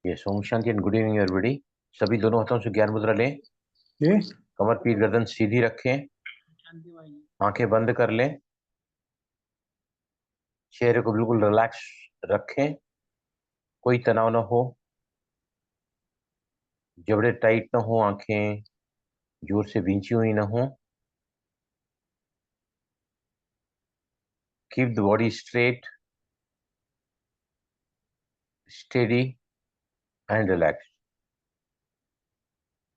ये Om Shanti and good evening everybody. सभी दोनों हाथों से ज्ञान मुद्रा लें। ये कमर पीठ गर्दन सीधी रखें, आंखें बंद कर लें, चेहरे को बिल्कुल रिलैक्स रखें, कोई तनाव ना हो, जबड़े टाइट ना हो, आंखें जोर से भींची हुई ना हो। Keep the body straight, steady and relax.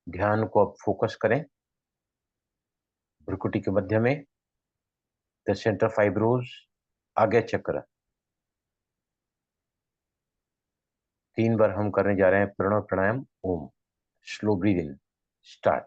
ध्यान को अब फोकस करें भ्रुकुटी के मध्य में, द सेंटर फाइब्रोज, आज्ञा चक्र। 3 बार हम करने जा रहे हैं Pranav pranayama. Om. Slow breathe in, start.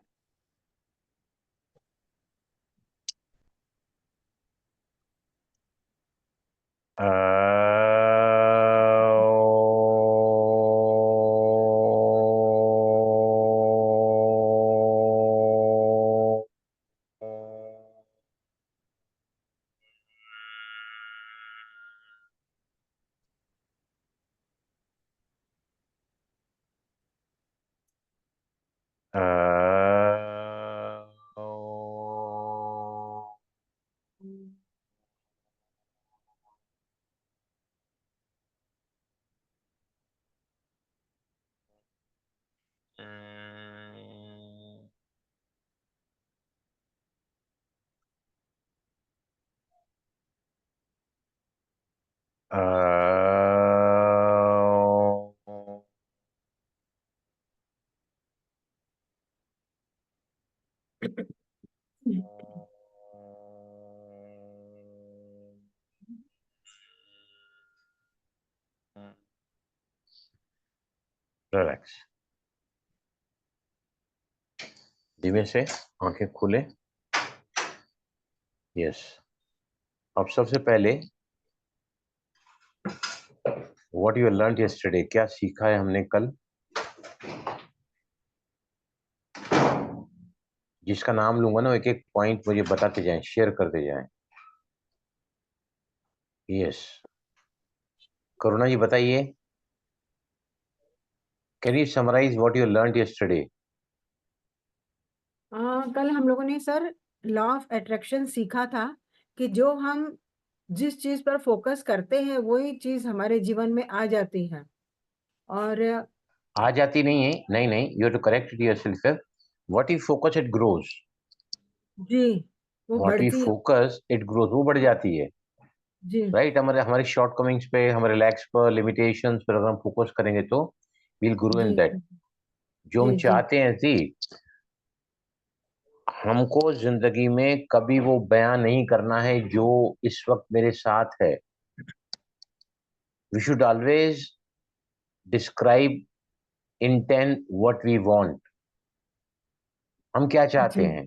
Relax. धीमे से आंखें खोले। यस। अब सबसे पहले व्हाट यू लर्न यस्टरडे, क्या सीखा है हमने कल, जिसका नाम लूंगा ना एक एक पॉइंट मुझे बताते जाएं, शेयर करते जाएं। यस, करुणा जी बताइए, can you summarise what you learn yesterday? कल हम लोगों ने सर लॉ ऑफ अट्रैक्शन सीखा था कि जो हम जिस चीज पर फोकस करते हैं वही चीज हमारे जीवन में आ जाती है। और आ जाती नहीं है, नहीं नहीं, you have to correct it yourself. What you focus it grows. जी वो व्हाट यू बढ़ती है। फोकस इट ग्रोज, वो बढ़ जाती है। जी राइट, हमारे हमारी शॉर्ट कमिंग्स पे, हमारे लैक्स पर, लिमिटेशंस पर अगर हम फोकस करेंगे तो विल ग्रो इन जी दैट। जो हम जी जी चाहते हैं जी, हमको जिंदगी में कभी वो बयान नहीं करना है जो इस वक्त मेरे साथ है। We should always describe intent what we want. हम क्या चाहते जी हैं,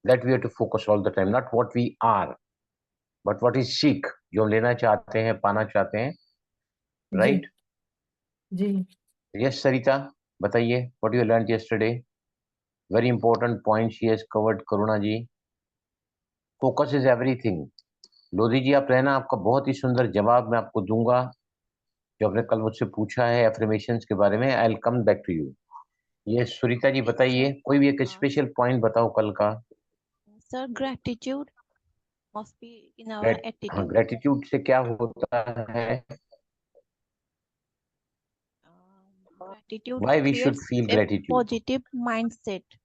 that we have to focus all the time, not what we are but what is seek, जो हम लेना चाहते हैं, पाना चाहते हैं। जी राइट। जी यस सरिता, बताइए what you learn yesterday. Very important point she has covered Karuna ji. Focus is everything. Lodhi ji आप रहना, आपका बहुत ही सुंदर जवाब मैं आपको दूंगा जो आपने कल मुझसे पूछा है एफर्मेशंस के बारे में। I will come back to you. ये सुनीता जी बताइए, कोई भी एक स्पेशल पॉइंट बताओ कल का। Sir, gratitude must be in our हाँ, attitude. ग्रेटिट्यूड से क्या होता है, Gratitude why we should creates feel a gratitude. positive mindset.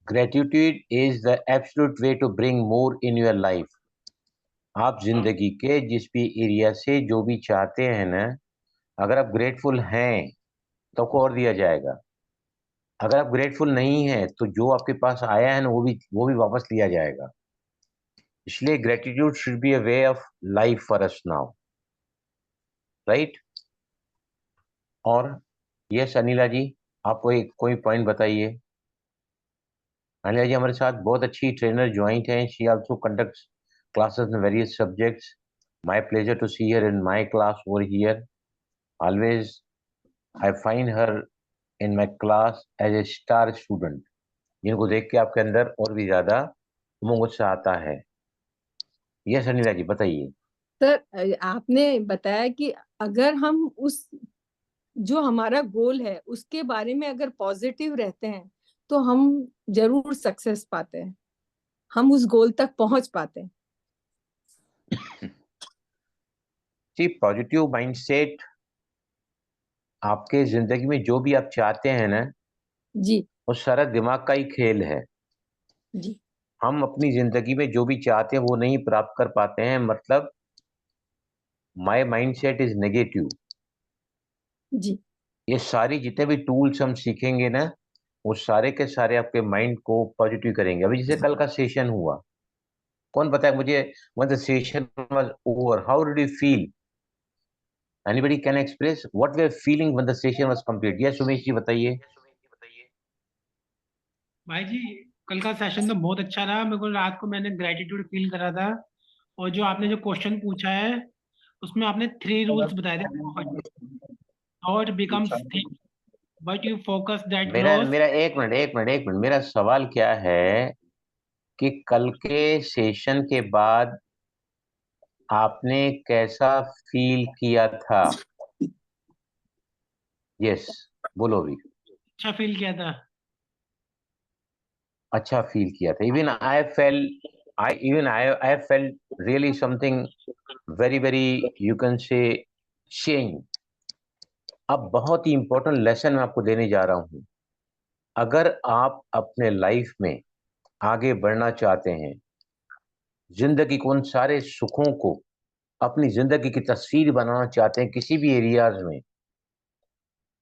Gratitude is the absolute way to bring more in your life. आप जिंदगी के जिस भी एरिया से जो भी चाहते हैं ना, अगर आप ग्रेटफुल हैं तो आपको और दिया जाएगा। अगर आप ग्रेटफुल नहीं हैं तो जो आपके पास आया है ना वो भी वापस लिया जाएगा। इसलिए gratitude should be a way of life for us now. Right. और यस अनिला जी, आप कोई पॉइंट बताइए। अनिला जी हमारे साथ बहुत अच्छी ट्रेनर ज्वाइंट हैं। She also conducts classes in various subjects. My pleasure to see her in my class over here. Always I find her in my class as a star student, जिनको देख के आपके अंदर और भी ज्यादा उमंग उत्साह आता है। यस अनिला जी बताइए। सर आपने बताया कि अगर हम उस जो हमारा गोल है उसके बारे में अगर पॉजिटिव रहते हैं तो हम जरूर सक्सेस पाते हैं, हम उस गोल तक पहुंच पाते हैं। जी, पॉजिटिव माइंडसेट आपके जिंदगी में जो भी आप चाहते हैं ना, जी वो सारा दिमाग का ही खेल है। जी हम अपनी जिंदगी में जो भी चाहते हैं वो नहीं प्राप्त कर पाते हैं, मतलब माय माइंडसेट इज नेगेटिव। जी ये सारी जितने भी टूल्स हम सीखेंगे ना, वो सारे के सारे आपके माइंड को पॉजिटिव करेंगे। अभी जैसे कल का सेशन हुआ, कौन बताए मुझे, when the session was over how did you feel? Anybody can express what we are feeling when the session was complete? Yes Umesh ji बताइए। भाई जी, कल का सेशन तो बहुत अच्छा रहा। मेरे को रात को मैंने ग्रेटिट्यूड फील करा था। और जो आपने जो क्वेश्चन पूछा है उसमें आपने 3 रूल्स बताए थे। Thought becomes thing, but you focus that मेरा ग्रोस। मेरा एक मिनट, मेरा सवाल क्या है कि कल के सेशन के बाद आपने कैसा फील किया था? यस, बोलो अभी। अच्छा फील किया था। अच्छा फील किया था। Even I felt really something very very, you can से, चेंज। अब बहुत ही इंपॉर्टेंट लेसन मैं आपको देने जा रहा हूं। अगर आप अपने लाइफ में आगे बढ़ना चाहते हैं, जिंदगी को, उन सारे सुखों को अपनी जिंदगी की तस्वीर बनाना चाहते हैं किसी भी एरियाज में,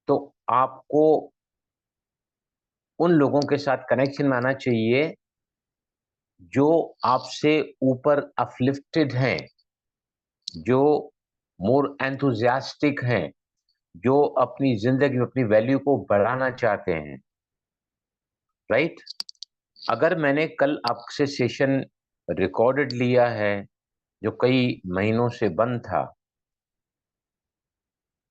तो आपको उन लोगों के साथ कनेक्शन में आना चाहिए जो आपसे ऊपर अपलिफ्टेड हैं, जो मोर एंथुजियास्टिक हैं, जो अपनी जिंदगी में अपनी वैल्यू को बढ़ाना चाहते हैं। राइट? अगर मैंने कल आपसे सेशन रिकॉर्डेड लिया है जो कई महीनों से बंद था,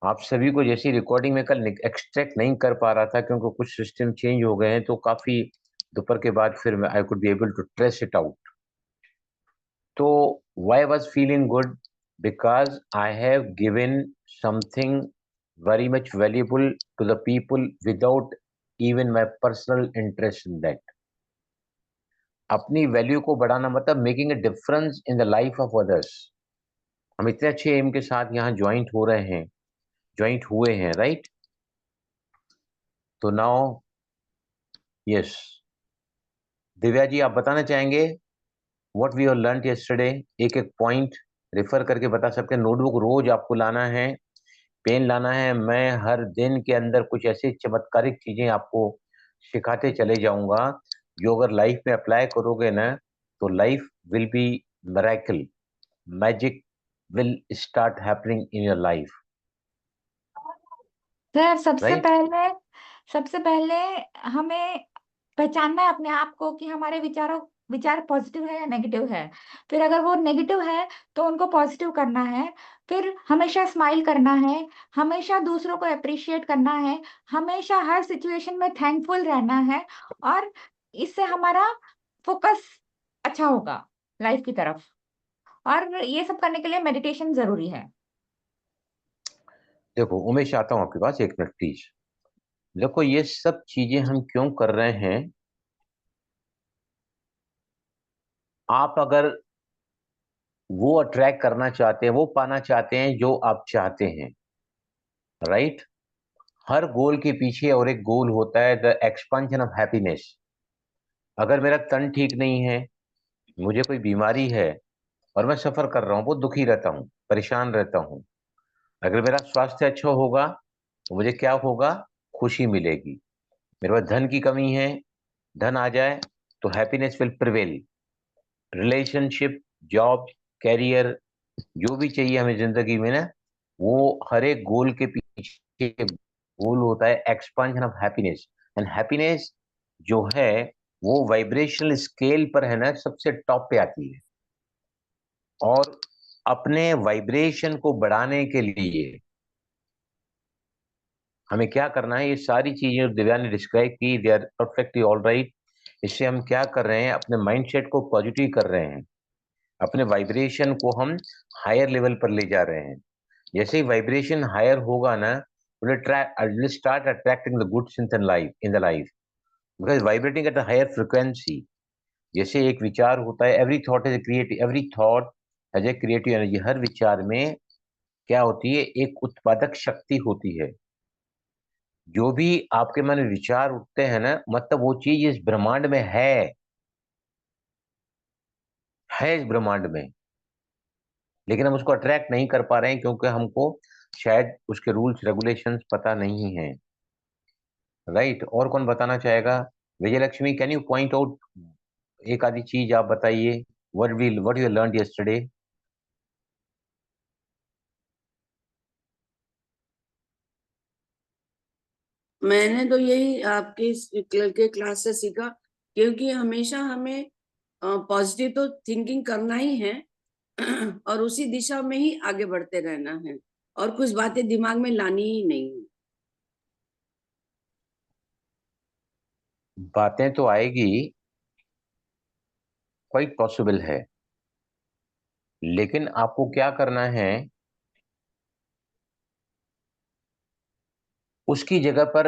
आप सभी को जैसी रिकॉर्डिंग में कल एक्सट्रैक्ट नहीं कर पा रहा था क्योंकि कुछ सिस्टम चेंज हो गए हैं, तो काफी दोपहर के बाद फिर I could be able to trace it out. तो why was feeling good? Because I have given something very much valuable to the people without even my personal interest in that. अपनी वैल्यू को बढ़ाना मतलब making a difference in the life of others. हम इतने अच्छे M के साथ यहाँ ज्वाइंट हो रहे हैं, ज्वाइंट हुए हैं, राइट? तो नाउ यस, दिव्या जी आप बताना चाहेंगे what we have learned yesterday? एक एक पॉइंट रेफर करके बता सकते हैं। नोटबुक रोज आपको लाना है, पेन लाना है। मैं हर दिन के अंदर कुछ ऐसी चमत्कारिक चीजें आपको सिखाते चले जाऊंगा जो अगर लाइफ में अप्लाई करोगे ना, तो life will be miracle, magic will start happening in your life. Sir सबसे राइट? पहले सबसे पहले हमें पहचानना है अपने आप को कि हमारे विचार पॉजिटिव है या नेगेटिव है। फिर अगर वो नेगेटिव है तो उनको पॉजिटिव करना है। फिर हमेशा स्माइल करना है, हमेशा दूसरों को अप्रिशिएट करना है, हमेशा हर सिचुएशन में थैंकफुल रहना है। और इससे हमारा फोकस अच्छा होगा लाइफ की तरफ। और ये सब करने के लिए मेडिटेशन जरूरी है। देखो उमेश, आता हूं आपके पास, एक मिनट प्लीज। देखो ये सब चीजें हम क्यों कर रहे हैं? आप अगर वो अट्रैक्ट करना चाहते हैं, वो पाना चाहते हैं जो आप चाहते हैं, राइट? हर गोल के पीछे और एक गोल होता है, द एक्सपेंशन ऑफ हैप्पीनेस। अगर मेरा तन ठीक नहीं है, मुझे कोई बीमारी है और मैं सफर कर रहा हूँ, बहुत दुखी रहता हूँ, परेशान रहता हूँ, अगर मेरा स्वास्थ्य अच्छा होगा तो मुझे क्या होगा? खुशी मिलेगी। मेरे पास धन की कमी है, धन आ जाए तो happiness will prevail. Relationship, job, career, जो भी चाहिए हमें जिंदगी में ना, वो हर एक गोल के पीछे गोल होता है expansion of happiness. And happiness जो है वो वाइब्रेशनल स्केल पर है ना, सबसे टॉप पे आती है। और अपने वाइब्रेशन को बढ़ाने के लिए हमें क्या करना है? ये सारी चीजें जो दिव्या ने डिस्क्राइब की, they are perfectly all right. इससे हम क्या कर रहे हैं? अपने माइंडसेट को पॉजिटिव कर रहे हैं, अपने वाइब्रेशन को हम हायर लेवल पर ले जा रहे हैं। जैसे ही वाइब्रेशन हायर होगा ना, will start attracting the good things in the life because vibrating at a higher frequency. जैसे एक विचार होता है, every thought has a creative energy. हर विचार में क्या होती है, एक उत्पादक शक्ति होती है। जो भी आपके मन में विचार उठते हैं ना, मतलब वो चीज इस ब्रह्मांड में है इस ब्रह्मांड में, लेकिन हम उसको अट्रैक्ट नहीं कर पा रहे हैं क्योंकि हमको शायद उसके रूल्स रेगुलेशंस पता नहीं है। राइट, और कौन बताना चाहेगा? Vijay Lakshmi, can you point out एक आधी चीज आप बताइए, व्हाट यू लर्नड यस्टरडे? मैंने तो यही आपके के क्लास से सीखा, क्योंकि हमेशा हमें पॉजिटिव तो थिंकिंग करना ही है और उसी दिशा में ही आगे बढ़ते रहना है, और कुछ बातें दिमाग में लानी ही नहीं है। बातें तो आएगी, क्वाइट पॉसिबल है, लेकिन आपको क्या करना है, उसकी जगह पर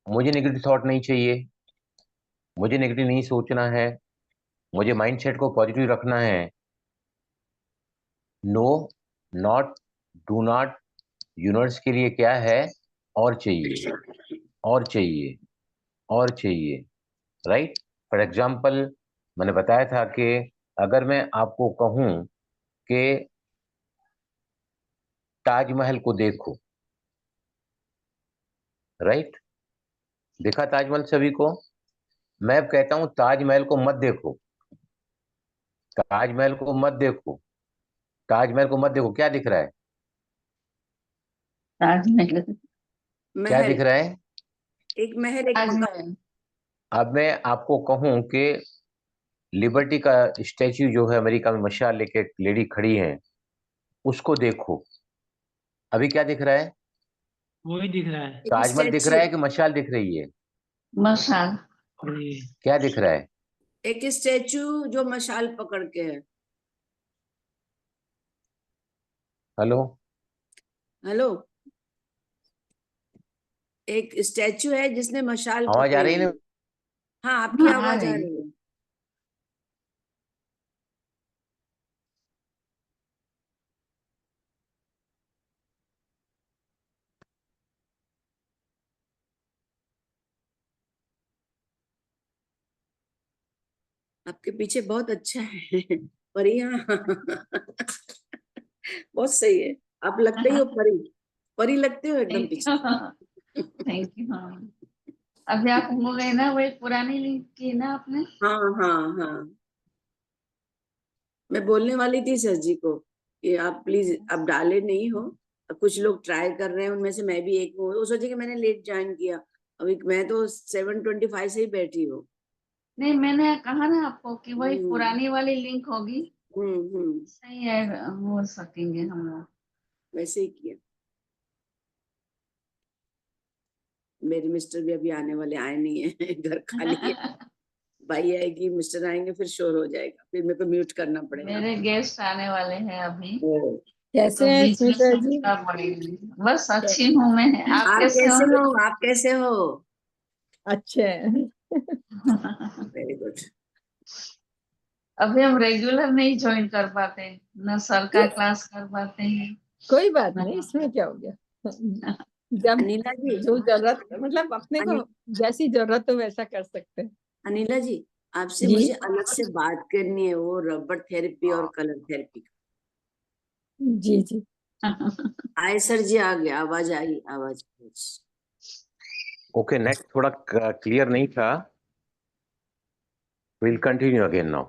मुझे नेगेटिव थॉट नहीं चाहिए, मुझे नेगेटिव नहीं सोचना है, मुझे माइंडसेट को पॉजिटिव रखना है। No, not, do not, universe के लिए क्या है, और चाहिए और चाहिए और चाहिए। राइट, फॉर एग्जाम्पल मैंने बताया था कि अगर मैं आपको कहूं कि ताजमहल को देखो, राइट, देखा ताजमहल सभी को? मैं अब कहता हूं ताजमहल को मत देखो, ताजमहल को मत देखो, ताजमहल को मत देखो, क्या दिख रहा है? ताजमहल, क्या महल, दिख रहा है? एक महल, एक मकान। ताजमहल, अब मैं आपको कहूं कि लिबर्टी का स्टैच्यू जो है अमेरिका में, मशाल लेके एक लेडी खड़ी है, उसको देखो, अभी क्या दिख रहा है? वही दिख रहा है। एक ताजमहल दिख स्टैच्यू, रहा है कि मशाल दिख रही है? मशाल, ये क्या दिख रहा है? एक स्टैच्यू जो मशाल पकड़ के है। हेलो, हेलो, एक स्टैच्यू है जिसने मशाल आवाज आ पकड़ी रही है हुई ना? है। हाँ, आपकी हाँ, आ आवाज आ रही रही है। आपके पीछे बहुत अच्छा है पर यहाँ बहुत सही है। आप लगते ही हो परी, परी लगते हो एकदम थैंक पीछे। You, thank you. हाँ, अभी आप हो गए ना, वो एक पुरानी लिंक की ना आपने। हाँ हाँ हाँ, मैं बोलने वाली थी सर जी को कि आप प्लीज, आप डाले नहीं हो, कुछ लोग ट्राई कर रहे हैं, उनमें से मैं भी एक हूँ। वो सोचे कि मैंने लेट ज्वाइन किया, अभी मैं तो 7:25 से ही बैठी हूँ। नहीं, मैंने कहा ना आपको कि वही हम्म पुरानी वाली लिंक होगी। हम्म, सही है, हो सकेंगे हम लोग। वैसे ही किया। मेरे मिस्टर भी अभी आने वाले, आए नहीं है घर खाली है। भाई आएगी, मिस्टर आएंगे, फिर शोर हो जाएगा, फिर मेरे को म्यूट करना पड़ेगा। मेरे गेस्ट आने वाले हैं अभी, कैसे तो हैं बीच में स्मिता जी? सुनना पड़ेगी। बस अच्छी हूँ मैं, आप आप कैसे हो? कैसे हो? आप कैसे हो? अच्छे हैं। Very good. अभी हम रेगुलर नहीं ज्वाइन कर पाते, ना सर का क्लास कर पाते हैं। कोई बात नहीं, इसमें क्या हो गया। जब अनिला जी, जो जरूरत, मतलब अपने को अनि, जैसी जरूरत हो वैसा कर सकते हैं। अनिला जी, आपसे जी मुझे अलग से बात करनी है, वो रबर थेरेपी और कलर थेरेपी। जी जी। आए सर जी, आ गया, आवाज आई, आवाज। ओके, नेट थोड़ा क्लियर नहीं था, विल कंटिन्यू अगेन नाउ।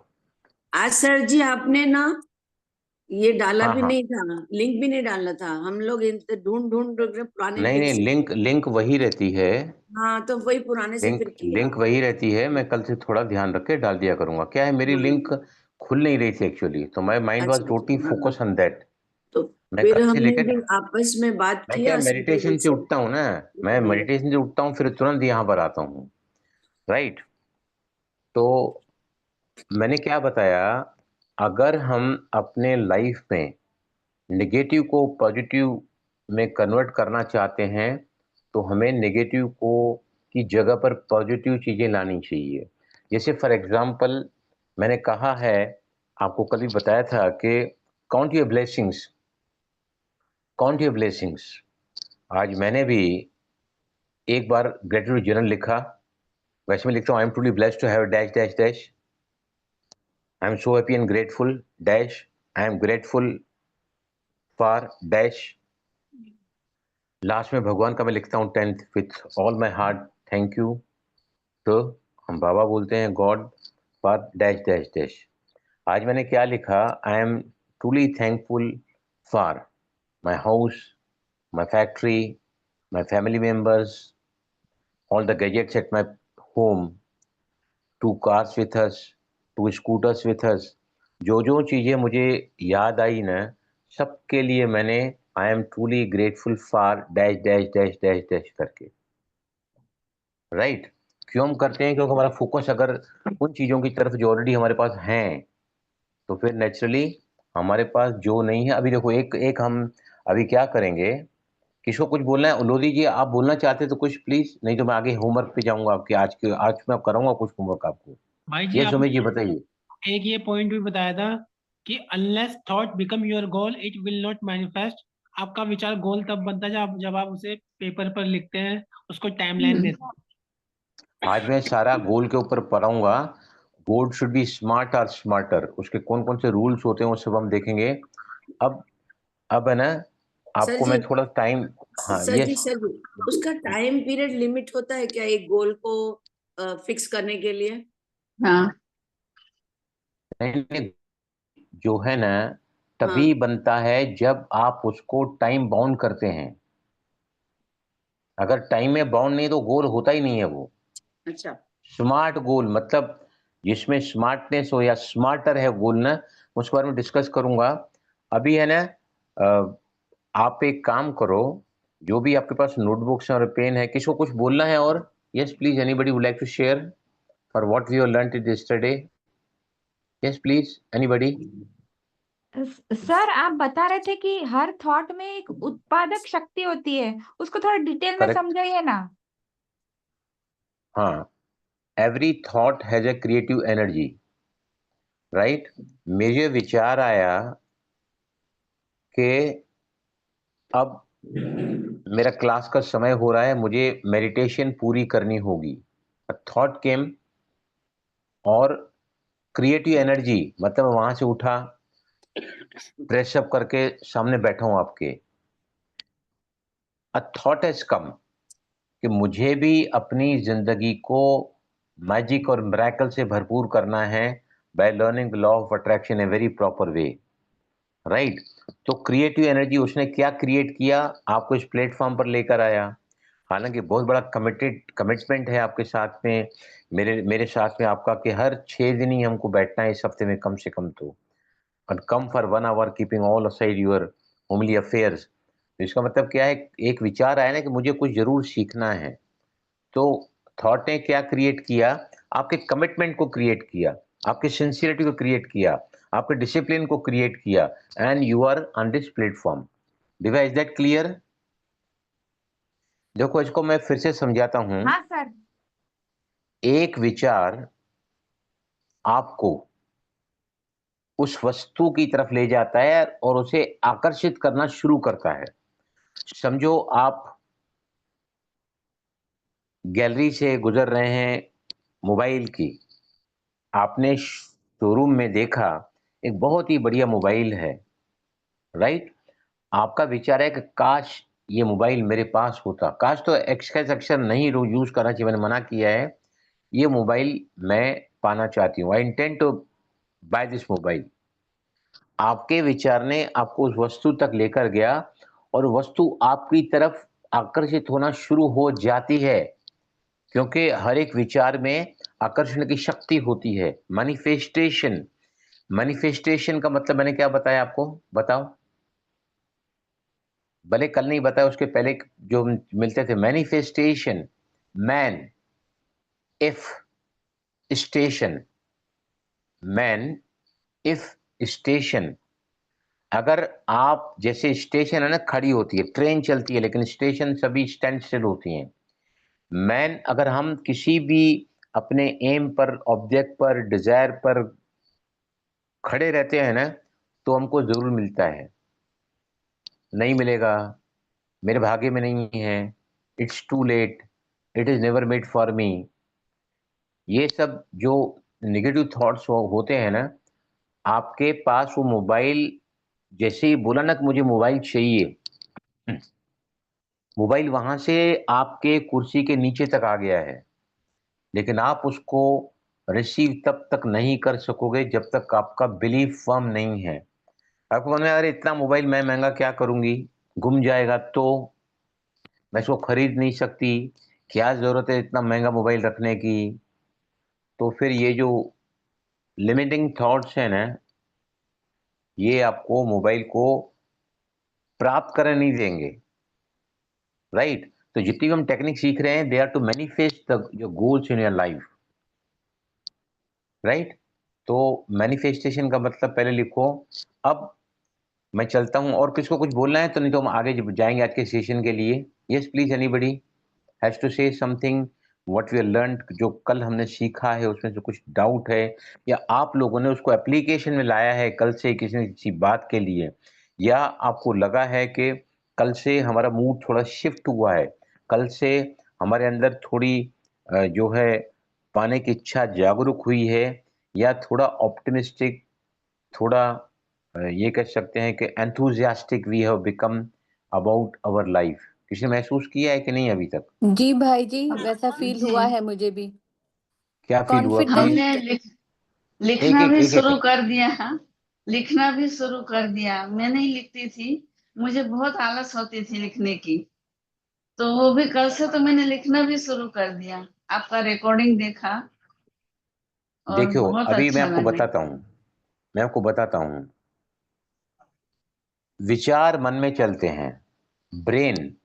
आज सर जी आपने ना ये डाला हाँ भी हाँ, नहीं था, लिंक भी नहीं डालना था, हम लोग ढूंढ ढूंढ ढूंढ पुराने नहीं लिंक नहीं, से। लिंक वही रहती है, हाँ, तो वही पुराने से लिंक फिर किया। लिंक वही रहती है। मैं कल से थोड़ा ध्यान रख के डाल दिया करूंगा। क्या है, मेरी हाँ, लिंक खुल नहीं रही थी एक्चुअली, तो माय माइंड वाज अच्छा टोटली अच्छा, हाँ। Focus on that. तो मैं फिर कल से हमने लेके, भी आपस में बात मैं क्या किया सीधे मेडिटेशन रूप से से। उठता हूँ ना, मैं मेडिटेशन से उठता हूँ फिर तुरंत यहाँ पर आता हूँ। राइट, तो मैंने क्या बताया, अगर हम अपने लाइफ में नेगेटिव को पॉजिटिव में कन्वर्ट करना चाहते हैं तो हमें नेगेटिव को की जगह पर पॉजिटिव चीजें लानी चाहिए। जैसे फॉर एग्जांपल मैंने कहा है, आपको कल भी बताया था कि count your blessings, count your blessings. आज मैंने भी एक बार ग्रेटिट्यूड जर्नल लिखा, वैसे मैं लिखता हूँ I am truly blessed to have dash dash dash, I am so happy and grateful dash, I am grateful for dash. Last में भगवान का मैं लिखता हूँ 10th with all my heart thank you. तो हम बाबा बोलते हैं god for dash dash dash. आज मैंने क्या लिखा, I am truly thankful for my house, my factory, my family members, all the gadgets at my home, 2 cars with us, 2 scooters with us। जो जो चीज़ें मुझे याद आई ना, सबके लिए मैंने आई am truly grateful for dash dash dash dash dash करके, राइट। क्यों हम करते हैं? क्योंकि हमारा फोकस अगर उन चीज़ों की तरफ जो ऑलरेडी हमारे पास हैं, तो फिर नेचुरली हमारे पास जो नहीं है। अभी देखो एक एक हम अभी क्या करेंगे, किसको कुछ बोलना है? लोधी जी आप बोलना चाहते हैं तो कुछ प्लीज, नहीं तो मैं आगे होमवर्क पे जाऊंगा आपके। आज मैं कराऊंगा कुछ होमवर्क आपको। भाई जी ये आप सुमित जी बताइए। एक ये पॉइंट भी बताया था कि unless thought become your goal it will not manifest. आपका विचार गोल तब बनता है जब आप उसे पेपर पर लिखते हैं, उसको टाइमलाइन देते हैं। आज मैं सारा गोल के ऊपर पढ़ाऊंगा। गोल शुड बी स्मार्ट और स्मार्टर, उसके कौन कौन से रूल्स होते हैं वो सब हम देखेंगे। अब है ना, सर आपको जी, मैं थोड़ा टाइम, हाँ सर जी, यस, सर जी, उसका टाइम पीरियड लिमिट होता है क्या एक गोल को फिक्स करने के लिए? हाँ, जो है ना हाँ, तभी बनता है जब आप उसको टाइम बाउंड करते हैं। अगर टाइम में बाउंड नहीं तो गोल होता ही नहीं है वो। अच्छा, स्मार्ट गोल मतलब जिसमें स्मार्टनेस हो या स्मार्टर है गोल ना, उसके बारे में डिस्कस करूंगा। अभी है ना, अ, आप एक काम करो, जो भी आपके पास नोटबुक्स और पेन है, किसको कुछ बोलना है? और yes please, anybody would like to share for what we have learned it yesterday? Yes please, anybody. Sir आप बता रहे थे कि हर थॉट में एक उत्पादक शक्ति होती है, उसको थोड़ा डिटेल में करेक्ट, समझाइए ना। हाँ। Every thought has a creative energy, right. मुझे विचार आया कि अब मेरा क्लास का समय हो रहा है, मुझे मेडिटेशन पूरी करनी होगी। थॉट केम और क्रिएटिव एनर्जी मतलब वहां से उठा, ड्रेस अप करके सामने बैठा हूं आपके। अ थॉट हैज कम कि मुझे भी अपनी जिंदगी को मैजिक और मिरेकल से भरपूर करना है, by learning the law of attraction a very proper way, right. तो क्रिएटिव एनर्जी उसने क्या क्रिएट किया, आपको इस प्लेटफॉर्म पर लेकर आया। हालांकि बहुत बड़ा कमिटमेंट है आपके साथ में, मेरे मेरे साथ में आपका, कि हर 6 दिन ही हमको बैठना है इस हफ्ते में कम से कम। तो और come for 1 hour keeping all aside your homely affairs. तो इसका मतलब क्या है, एक विचार आया ना कि मुझे कुछ जरूर सीखना है। तो थॉट ने क्या क्रिएट किया, आपके कमिटमेंट को क्रिएट किया, आपके सिंसियरिटी को क्रिएट किया, आपके डिसिप्लिन को क्रिएट किया, and you are on this platform. Divya, is that clear? देखो इसको मैं फिर से समझाता हूं। हाँ सर। एक विचार आपको उस वस्तु की तरफ ले जाता है और उसे आकर्षित करना शुरू करता है। समझो आप गैलरी से गुजर रहे हैं मोबाइल की, आपने शोरूम में देखा एक बहुत ही बढ़िया मोबाइल है, राइट। आपका विचार है कि काश ये मोबाइल मेरे पास होता। काश तो एक्सक्स अक्षर नहीं यूज करना चाहिए, मैंने मना किया है। ये मोबाइल मैं पाना चाहती हूँ, I intend to buy this mobile. आपके विचार ने आपको उस वस्तु तक लेकर गया और वस्तु आपकी तरफ आकर्षित होना शुरू हो जाती है, क्योंकि हर एक विचार में आकर्षण की शक्ति होती है। मैनिफेस्टेशन, मैनिफेस्टेशन का मतलब मैंने क्या बताया आपको, बताओ? भले कल नहीं बताया, उसके पहले जो मिलते थे। Manifestation, man if station, man if station. अगर आप जैसे स्टेशन है ना, खड़ी होती है, ट्रेन चलती है लेकिन स्टेशन सभी स्टैंड स्टिल होती हैं। अगर हम किसी भी अपने एम पर, ऑब्जेक्ट पर, डिजायर पर खड़े रहते हैं ना, तो हमको जरूर मिलता है। नहीं मिलेगा, मेरे भाग्य में नहीं है, it's too late, it is never made for me, ये सब जो नेगेटिव थॉट्स होते हैं ना, आपके पास वो मोबाइल, जैसे ही बोला ना कि मुझे मोबाइल चाहिए, मोबाइल वहां से आपके कुर्सी के नीचे तक आ गया है, लेकिन आप उसको रिसीव तब तक नहीं कर सकोगे जब तक आपका बिलीफ फर्म नहीं है। आपको मन में, अरे इतना मोबाइल मैं महंगा क्या करूंगी, गुम जाएगा तो, मैं इसको खरीद नहीं सकती, क्या जरूरत है इतना महंगा मोबाइल रखने की। तो फिर ये जो लिमिटिंग थॉट्स है ना, ये आपको मोबाइल को प्राप्त करने नहीं देंगे। राइट? तो जितनी भी हम टेक्निक सीख रहे हैं, they are to manifest the your goals in your life. Right? तो मैनिफेस्टेशन का मतलब पहले लिखो। अब मैं चलता हूं, और किसको कुछ बोलना है तो, नहीं तो हम आगे जाएंगे आज के सेशन के लिए। Yes please, anybody has to say something what we learn, जो कल हमने सीखा है उसमें से कुछ डाउट है, या आप लोगों ने उसको एप्लीकेशन में लाया है कल से किसी न किसी बात के लिए, या आपको लगा है कि कल से हमारा मूड थोड़ा शिफ्ट हुआ है, कल से हमारे अंदर थोड़ी जो है पाने की इच्छा जागरूक हुई है, या थोड़ा ऑप्टिमिस्टिक, थोड़ा ये कह सकते हैं कि enthusiastic we have become about our life. किसी ने महसूस किया है कि नहीं अभी तक? जी भाई जी, वैसा फील हुआ जी है मुझे भी। क्या फील हुआ प्लीज? हमने कॉन्फिडेंट। एक लिखना एक भी एक शुरू एक कर दिया। लिखना भी शुरू कर दिया। मैं नहीं लिखती थी, मुझे बहुत आलस होती थी लिखने की, तो वो भी कल से तो मैंने लिखना भी शुरू कर दिया। आपका रिकॉर्डिंग देखा और देखो, बहुत अभी मैं अच्छा आपको लगा। बताता हूँ, मैं आपको बताता हूँ। विचार मन में चलते हैं, brain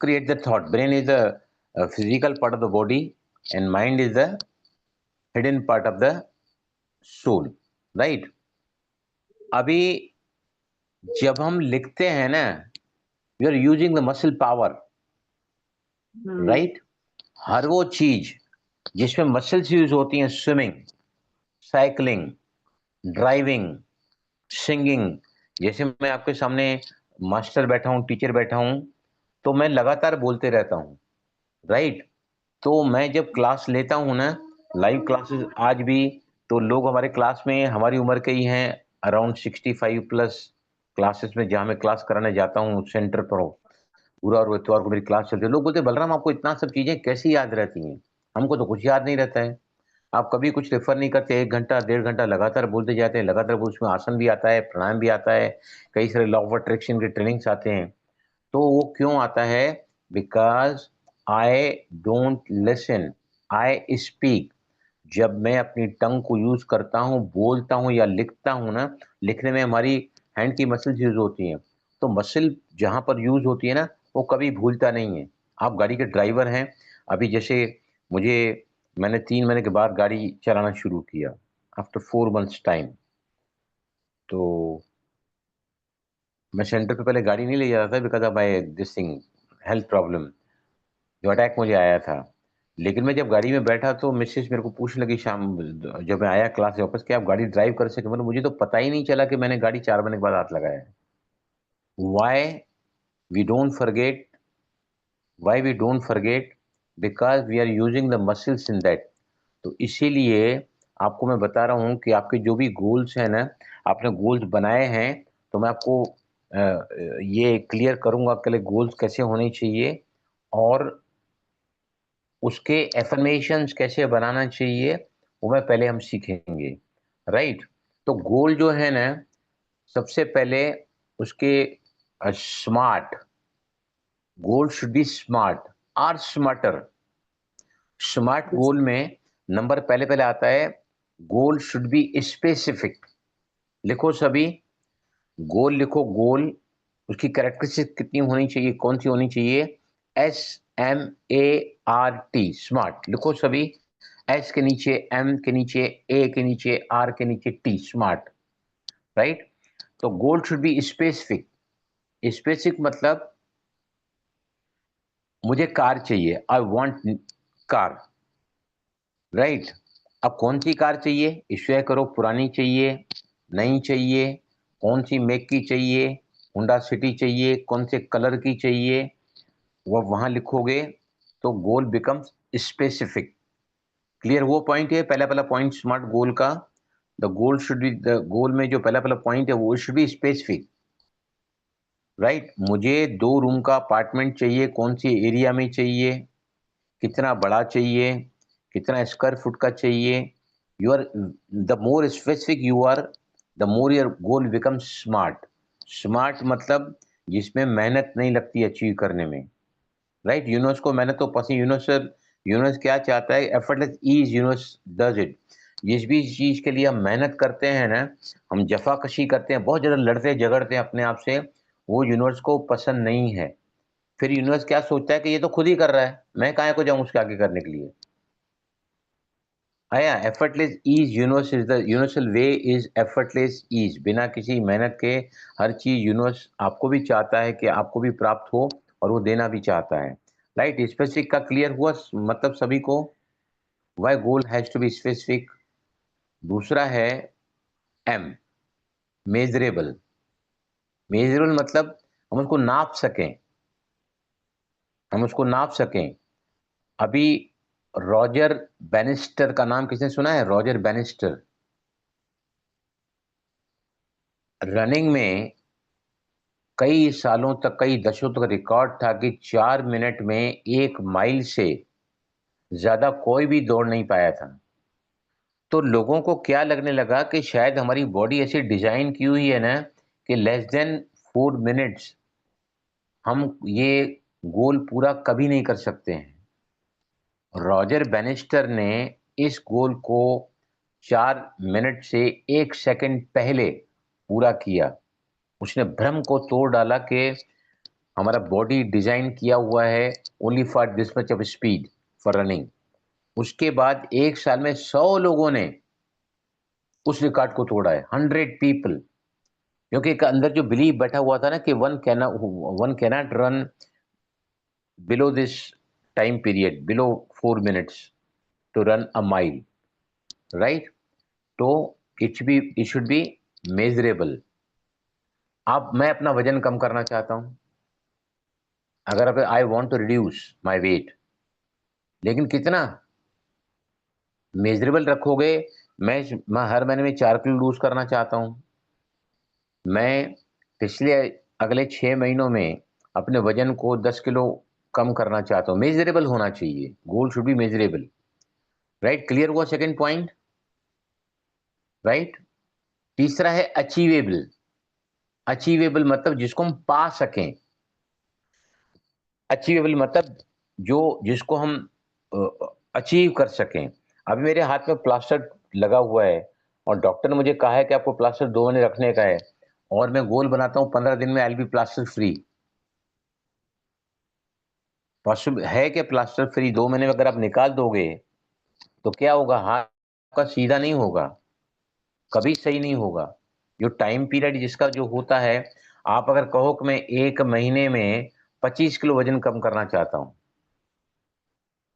create the thought. Brain is the physical part of the body and mind is the hidden part of the soul. Right? अभी जब हम लिखते हैं ना, we are using the muscle power. Right? हर वो चीज जिसमें मसल्स यूज होती हैं, स्विमिंग, साइकिलिंग, ड्राइविंग, सिंगिंग, जैसे मैं आपके सामने मास्टर बैठा हूँ, टीचर बैठा हूँ, तो मैं लगातार बोलते रहता हूँ। राइट? तो मैं जब क्लास लेता हूँ ना, लाइव क्लासेस आज भी, तो लोग हमारे क्लास में हमारी उम्र के ही हैं, अराउंड 65 प्लस क्लासेस में जहाँ मैं क्लास कराने जाता हूँ सेंटर पर हो, पूरा और इतवार को मेरी क्लास चलती है। लोग बोलते हैं, बलराम आपको इतना सब चीजें कैसी याद रहती हैं, हमको तो कुछ याद नहीं रहता है। आप कभी कुछ रेफर नहीं करते, 1 घंटा 1.5 घंटा लगातार बोलते जाते हैं, लगातार उसमें आसन भी आता है, प्राणायाम भी आता है, कई सारे लॉ ऑफ अट्रैक्शन के ट्रेनिंग्स आते हैं। तो वो क्यों आता है? Because I don't listen, I speak. जब मैं अपनी टंग को यूज करता हूँ, बोलता हूँ या लिखता हूँ ना, लिखने में हमारी हैंड की मसल्स यूज होती हैं, तो मसल जहां पर यूज होती है ना, वो कभी भूलता नहीं है। आप गाड़ी के ड्राइवर हैं, अभी जैसे मुझे, मैंने 3 महीने के बाद गाड़ी चलाना शुरू किया, आफ्टर 4 months टाइम। तो मैं सेंटर पे पहले गाड़ी नहीं ले जाता था, because of my this thing, health problem, जो अटैक मुझे आया था। लेकिन मैं जब गाड़ी में बैठा तो मिसेस मेरे को पूछने लगी शाम, जब मैं आया क्लास से वापस, कि आप गाड़ी ड्राइव कर सके? मतलब मुझे तो पता ही नहीं चला कि मैंने गाड़ी 4 महीने के बाद हाथ लगाया है। Why we don't forget, why we don't forget? Because we are using the muscles in that. तो इसीलिए आपको मैं बता रहा हूँ कि आपके जो भी गोल्स हैं ना, आपने गोल्स बनाए हैं, तो मैं आपको ये क्लियर करूंगा कि गोल्स कैसे होने चाहिए, और उसके एफर्मेशंस कैसे बनाना चाहिए, वो मैं पहले हम सीखेंगे। राइट? तो गोल जो है ना, सबसे पहले उसके smart, goal should be smart और स्मार्टर। स्मार्ट गोल में नंबर पहले पहले आता है, गोल शुड बी स्पेसिफिक। लिखो सभी, गोल लिखो, गोल उसकी कैरेक्टरिस्टिक कितनी होनी चाहिए, कौन सी होनी चाहिए? SMART, स्मार्ट लिखो सभी। एस के नीचे, एम के नीचे, ए के नीचे, आर के नीचे टी, स्मार्ट। राइट? तो goal should be specific. Specific मतलब मुझे कार चाहिए, आई वांट कार, राइट। अब कौन सी कार चाहिए, निश्चय करो, पुरानी चाहिए, नई चाहिए, कौन सी मेक की चाहिए, होंडा सिटी चाहिए, कौन से कलर की चाहिए, वो वहां लिखोगे तो गोल बिकम्स स्पेसिफिक। क्लियर वो पॉइंट है, पहला पहला पॉइंट स्मार्ट गोल का। The goal should be, the goal में जो पहला पहला पॉइंट है वो शुड बी स्पेसिफिक, राइट। मुझे 2 रूम का अपार्टमेंट चाहिए, कौन सी एरिया में चाहिए, कितना बड़ा चाहिए, कितना स्क्वायर फुट का चाहिए। You are the more specific you are, the more your goal become smart. Smart मतलब जिसमें मेहनत नहीं लगती अचीव करने में, राइट। यूनिवर्स को मेहनत तो पसंद, यूनिवर्स क्या चाहता है, effortless ease universe does it. जिस भी चीज के लिए हम मेहनत करते हैं ना, हम जफाकशी करते हैं, बहुत ज्यादा लड़ते झगड़ते हैं अपने आप से, वो यूनिवर्स को पसंद नहीं है। फिर यूनिवर्स क्या सोचता है कि ये तो खुद ही कर रहा है, मैं काहे को जाऊं उसके आगे करने के लिए। आया, effortless ease universe is the universal way is effortless ease. बिना किसी मेहनत के हर चीज यूनिवर्स आपको भी चाहता है कि आपको भी प्राप्त हो, और वो देना भी चाहता है, राइट। स्पेसिफिक का क्लियर हुआ मतलब सभी को, why goal has to be specific. दूसरा है एम, मेजरेबल। मेजरेबल मतलब हम उसको नाप सकें, हम उसको नाप सकें। अभी रॉजर बैनिस्टर का नाम किसने सुना है, रॉजर बैनिस्टर। रनिंग में कई सालों तक, कई दशकों तक रिकॉर्ड था कि 4 मिनट में 1 माइल से ज्यादा कोई भी दौड़ नहीं पाया था। तो लोगों को क्या लगने लगा कि शायद हमारी बॉडी ऐसी डिजाइन की हुई है ना कि लेस देन 4 मिनट्स हम ये गोल पूरा कभी नहीं कर सकते हैं। रॉजर बैनिस्टर ने इस गोल को 4 मिनट से 1 सेकंड पहले पूरा किया। उसने भ्रम को तोड़ डाला कि हमारा बॉडी डिजाइन किया हुआ है only for this much of speed for running. उसके बाद 1 साल में 100 लोगों ने उस रिकॉर्ड को तोड़ा है, 100 पीपल। क्योंकि एक अंदर जो बिलीव बैठा हुआ था ना कि one cannot run below this time period, below 4 minutes to run a mile, right. तो इट शुड बी मेजरेबल। अब मैं अपना वजन कम करना चाहता हूं, अगर अब I want to reduce my weight, लेकिन कितना, मेजरेबल रखोगे। मैं हर महीने में 4 किलो लूज करना चाहता हूं, मैं पिछले अगले 6 महीनों में अपने वजन को 10 किलो कम करना चाहता हूं। मेजरेबल होना चाहिए, goal should be measurable, right. Clear हुआ सेकंड पॉइंट, राइट। तीसरा है अचीवेबल। अचीवेबल मतलब जिसको हम पा सकें। अचीवेबल मतलब जो जिसको हम अचीव कर सकें। अभी मेरे हाथ में प्लास्टर लगा हुआ है और डॉक्टर ने मुझे कहा है कि आपको प्लास्टर 2 महीने रखने का है, और मैं गोल बनाता हूं 15 दिन में I will be plaster free. Possible है कि प्लास्टर फ्री 2 महीने में अगर आप निकाल दोगे तो क्या होगा, हाथ का सीधा नहीं होगा, कभी सही नहीं होगा। जो टाइम पीरियड जिसका जो होता है, आप अगर कहो कि मैं 1 महीने में 25 किलो वजन कम करना चाहता हूं,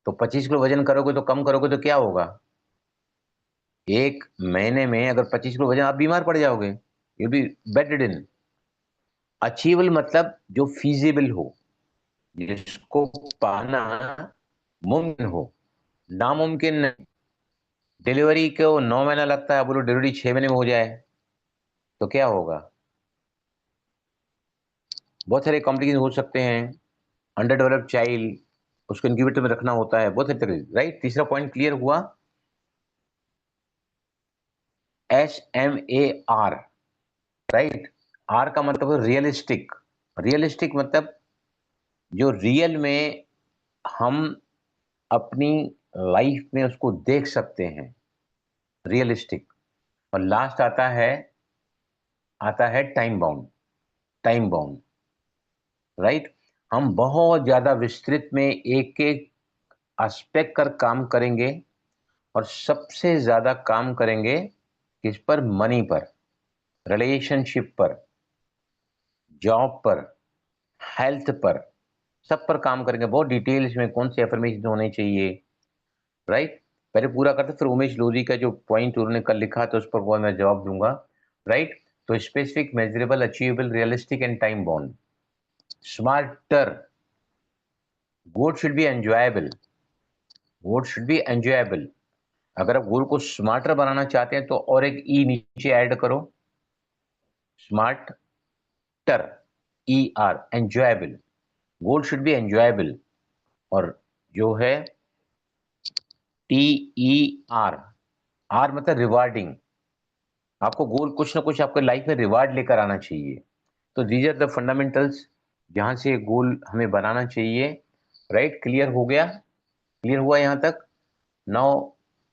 तो 25 किलो वजन करोगे तो कम करोगे तो क्या होगा, 1 महीने में अगर 25 किलो वजन, आप बीमार पड़ जाओगे, यू बी बेडरिडन। अचीवेबल मतलब जो फीजिबल हो, जिसको पाना मुमकिन हो, नामुमकिन नहीं। डिलीवरी को 9 महीना लगता है, बोलो डिलीवरी 6 महीने में हो जाए तो क्या होगा, बहुत सारे कॉम्प्लिकेशन हो सकते हैं। अंडर डेवलप्ड चाइल्ड, उसको इंक्यूबेटर में रखना होता है, बहुत सारे तरीके, राइट। तीसरा पॉइंट क्लियर हुआ, SMAR, राइट। आर का मतलब रियलिस्टिक। रियलिस्टिक मतलब जो रियल में हम अपनी लाइफ में उसको देख सकते हैं, रियलिस्टिक। और लास्ट आता है time bound. Time bound, right. हम बहुत ज्यादा विस्तृत में एक एक एस्पेक्ट कर काम करेंगे, और सबसे ज्यादा काम करेंगे किस पर, मनी पर। रिलेशनशिप पर, जॉब पर, हेल्थ पर, सब पर काम करेंगे बहुत डिटेल्स में, कौन से एफर्मेशन होने चाहिए, राइट। पहले पूरा करते फिर उमेश लोधी का जो पॉइंट उन्होंने कल लिखा था उस पर वो मैं जवाब दूंगा, राइट। तो specific, measurable, achievable, realistic and time bound. Smarter, goal should be enjoyable, goal should be enjoyable. अगर आप गोल को स्मार्टर बनाना चाहते हैं तो और एक ई नीचे ऐड करो, smarter, E R, enjoyable, goal should be enjoyable. और जो है TER, आर मतलब रिवार्डिंग, आपको गोल कुछ ना कुछ आपके लाइफ में रिवार्ड लेकर आना चाहिए। तो दीज आर द फंडामेंटल्स जहां से गोल हमें बनाना चाहिए, राइट। क्लियर हो गया, क्लियर हुआ यहाँ तक। नाउ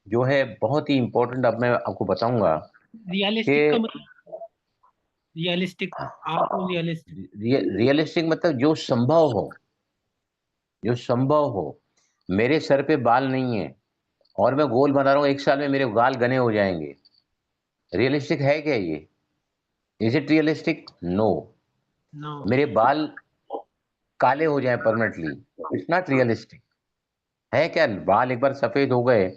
जो है बहुत ही इंपॉर्टेंट, अब मैं आपको बताऊंगा रियलिस्टिक का कि मतलब, रियलिस्टिक, आपको रियलिस्टिक रियलिस्टिक मतलब जो संभव हो, जो संभव हो। मेरे सर पे बाल नहीं है और मैं गोल बना रहा हूँ 1 साल में मेरे गाल घने हो जाएंगे, रियलिस्टिक है क्या ये? Is it realistic? No. No. मेरे बाल काले हो जाए परमानेंटली, इट्स नॉट रियलिस्टिक। है क्या? बाल एक बार सफेद हो गए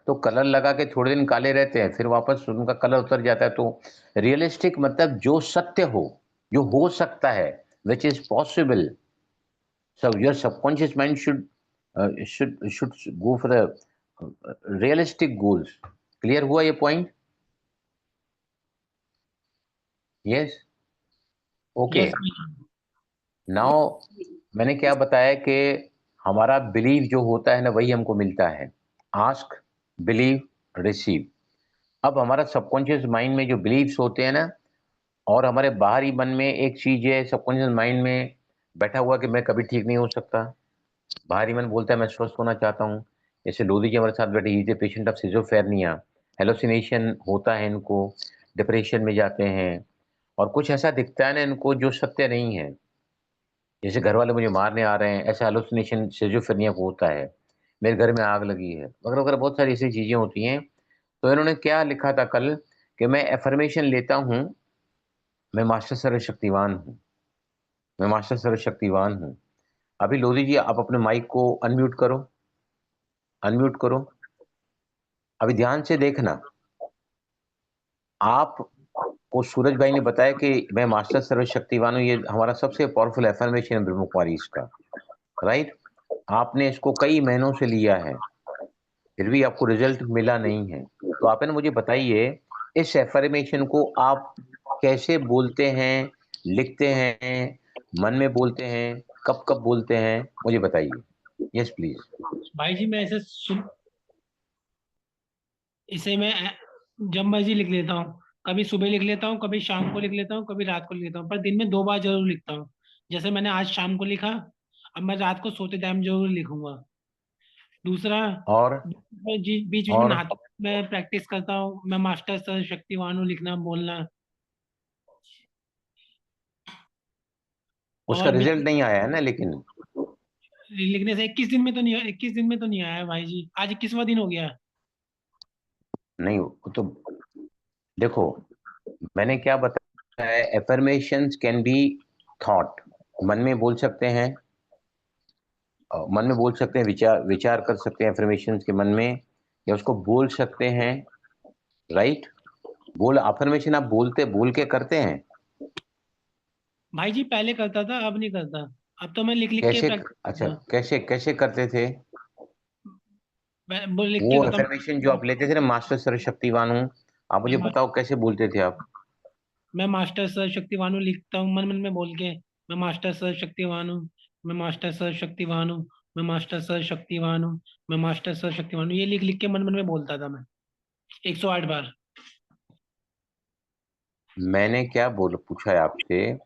तो कलर लगा के थोड़े दिन काले रहते हैं, फिर वापस उनका कलर उतर जाता है। तो रियलिस्टिक मतलब जो सत्य हो, जो हो सकता है, which is possible. So your subconscious mind should go for the realistic goals. Clear हुआ ये point? Yes. Okay. Yes. Now मैंने क्या बताया कि हमारा बिलीव जो होता है ना वही हमको मिलता है। Ask, believe, receive. अब हमारा सबकॉन्शियस माइंड में जो बिलीव्स होते हैं ना, और हमारे बाहरी मन में एक चीज है सबकॉन्शियस माइंड में बैठा हुआ कि मैं कभी ठीक नहीं हो सकता। बाहरी मन बोलता है मैं स्वस्थ होना चाहता हूँ। जैसे लोधी जी हमारे साथ बैठे, he is a patient of schizophrenia, hallucination होता है इनको, डिप्रेशन में जाते हैं और कुछ ऐसा दिखता है ना इनको जो सत्य नहीं है। जैसे घर वाले मुझे मारने आ रहे हैं, ऐसा हेलोसिनेशन सिजोफ्रेनिया को होता है। मेरे घर में आग लगी है वगैरह वगैरह, बहुत सारी ऐसी चीजें होती हैं। तो इन्होंने क्या लिखा था कल कि मैं एफर्मेशन लेता हूँ, मैं मास्टर सर्वशक्तिवान हूँ, मैं मास्टर सर्वशक्तिवान हूँ। अभी लोधी जी आप अपने माइक को अनम्यूट करो, अनम्यूट करो। अभी ध्यान से देखना, आप को सूरज भाई ने बताया कि मैं मास्टर सर्वशक्तिवान हूँ, ये हमारा सबसे पावरफुल एफर्मेशन है ब्रह्म कुमारी इसका, राइट। आपने इसको कई महीनों से लिया है, फिर भी आपको रिजल्ट मिला नहीं है। तो आप मुझे बताइए इस एफर्मेशन को आप कैसे बोलते हैं, लिखते हैं, मन में बोलते हैं, कब कब बोलते हैं, मुझे बताइए। Yes please. भाई जी मैं इसे मैं जब मर्जी लिख लेता हूँ। कभी सुबह लिख लेता हूँ, कभी शाम को लिख लेता हूँ, कभी रात को लिख लेता हूँ, पर दिन में 2 बार जरूर लिखता हूँ। जैसे मैंने आज शाम को लिखा, अब मैं रात को सोते टाइम जरूर लिखूंगा। दूसरा, और बीच बीच में और नहाते मैं प्रैक्टिस करता हूँ, मैं मास्टर सर्वशक्तिवान हूँ लिखना बोलना। उसका और रिजल्ट नहीं आया है ना लेकिन। लिखने से 21 दिन में तो नहीं आया भाई जी, आज 21वां दिन हो गया। नहीं वो तो देखो, मैंने क्या बताया है, एफर्मेशंस कैन बी थॉट, मन में बोल सकते हैं, मन में बोल सकते हैं, विचार विचार कर सकते हैं एफर्मेशंस के मन में, या उसको बोल सकते हैं, राइट। बोल अफर्मेशन आप बोलते बोल के करते हैं। भाई जी पहले करता था, अब नहीं करता। अब तो मैं लिख लिख के कैसे? प्रैक्टिस अच्छा, करता हूँ। कैसे कैसे करते थे? मैं वो लिख के वो करता एफर्मेशन जो हूँ। आप लेते थे ना, मास्टर सर्वशक्तिवान हूँ, आप मैं मुझे मा- बताओ कैसे बोलते थे आप? मैं मास्टर सर्वशक्तिवान हूँ लिखता हूँ मन मन में बोल के। मैं मास्टर सर्वशक्तिवान हूँ, मैं मास्टर सर्वशक्तिवान हूँ, मैं मास्टर सर्वशक्तिवान हूँ, मैं मास्टर सर्वशक्तिवान हूँ, ये लिख लिख के मन मन में बोलता था मैं 108 बार। मैंने क्या बोल पूछा है आपसे,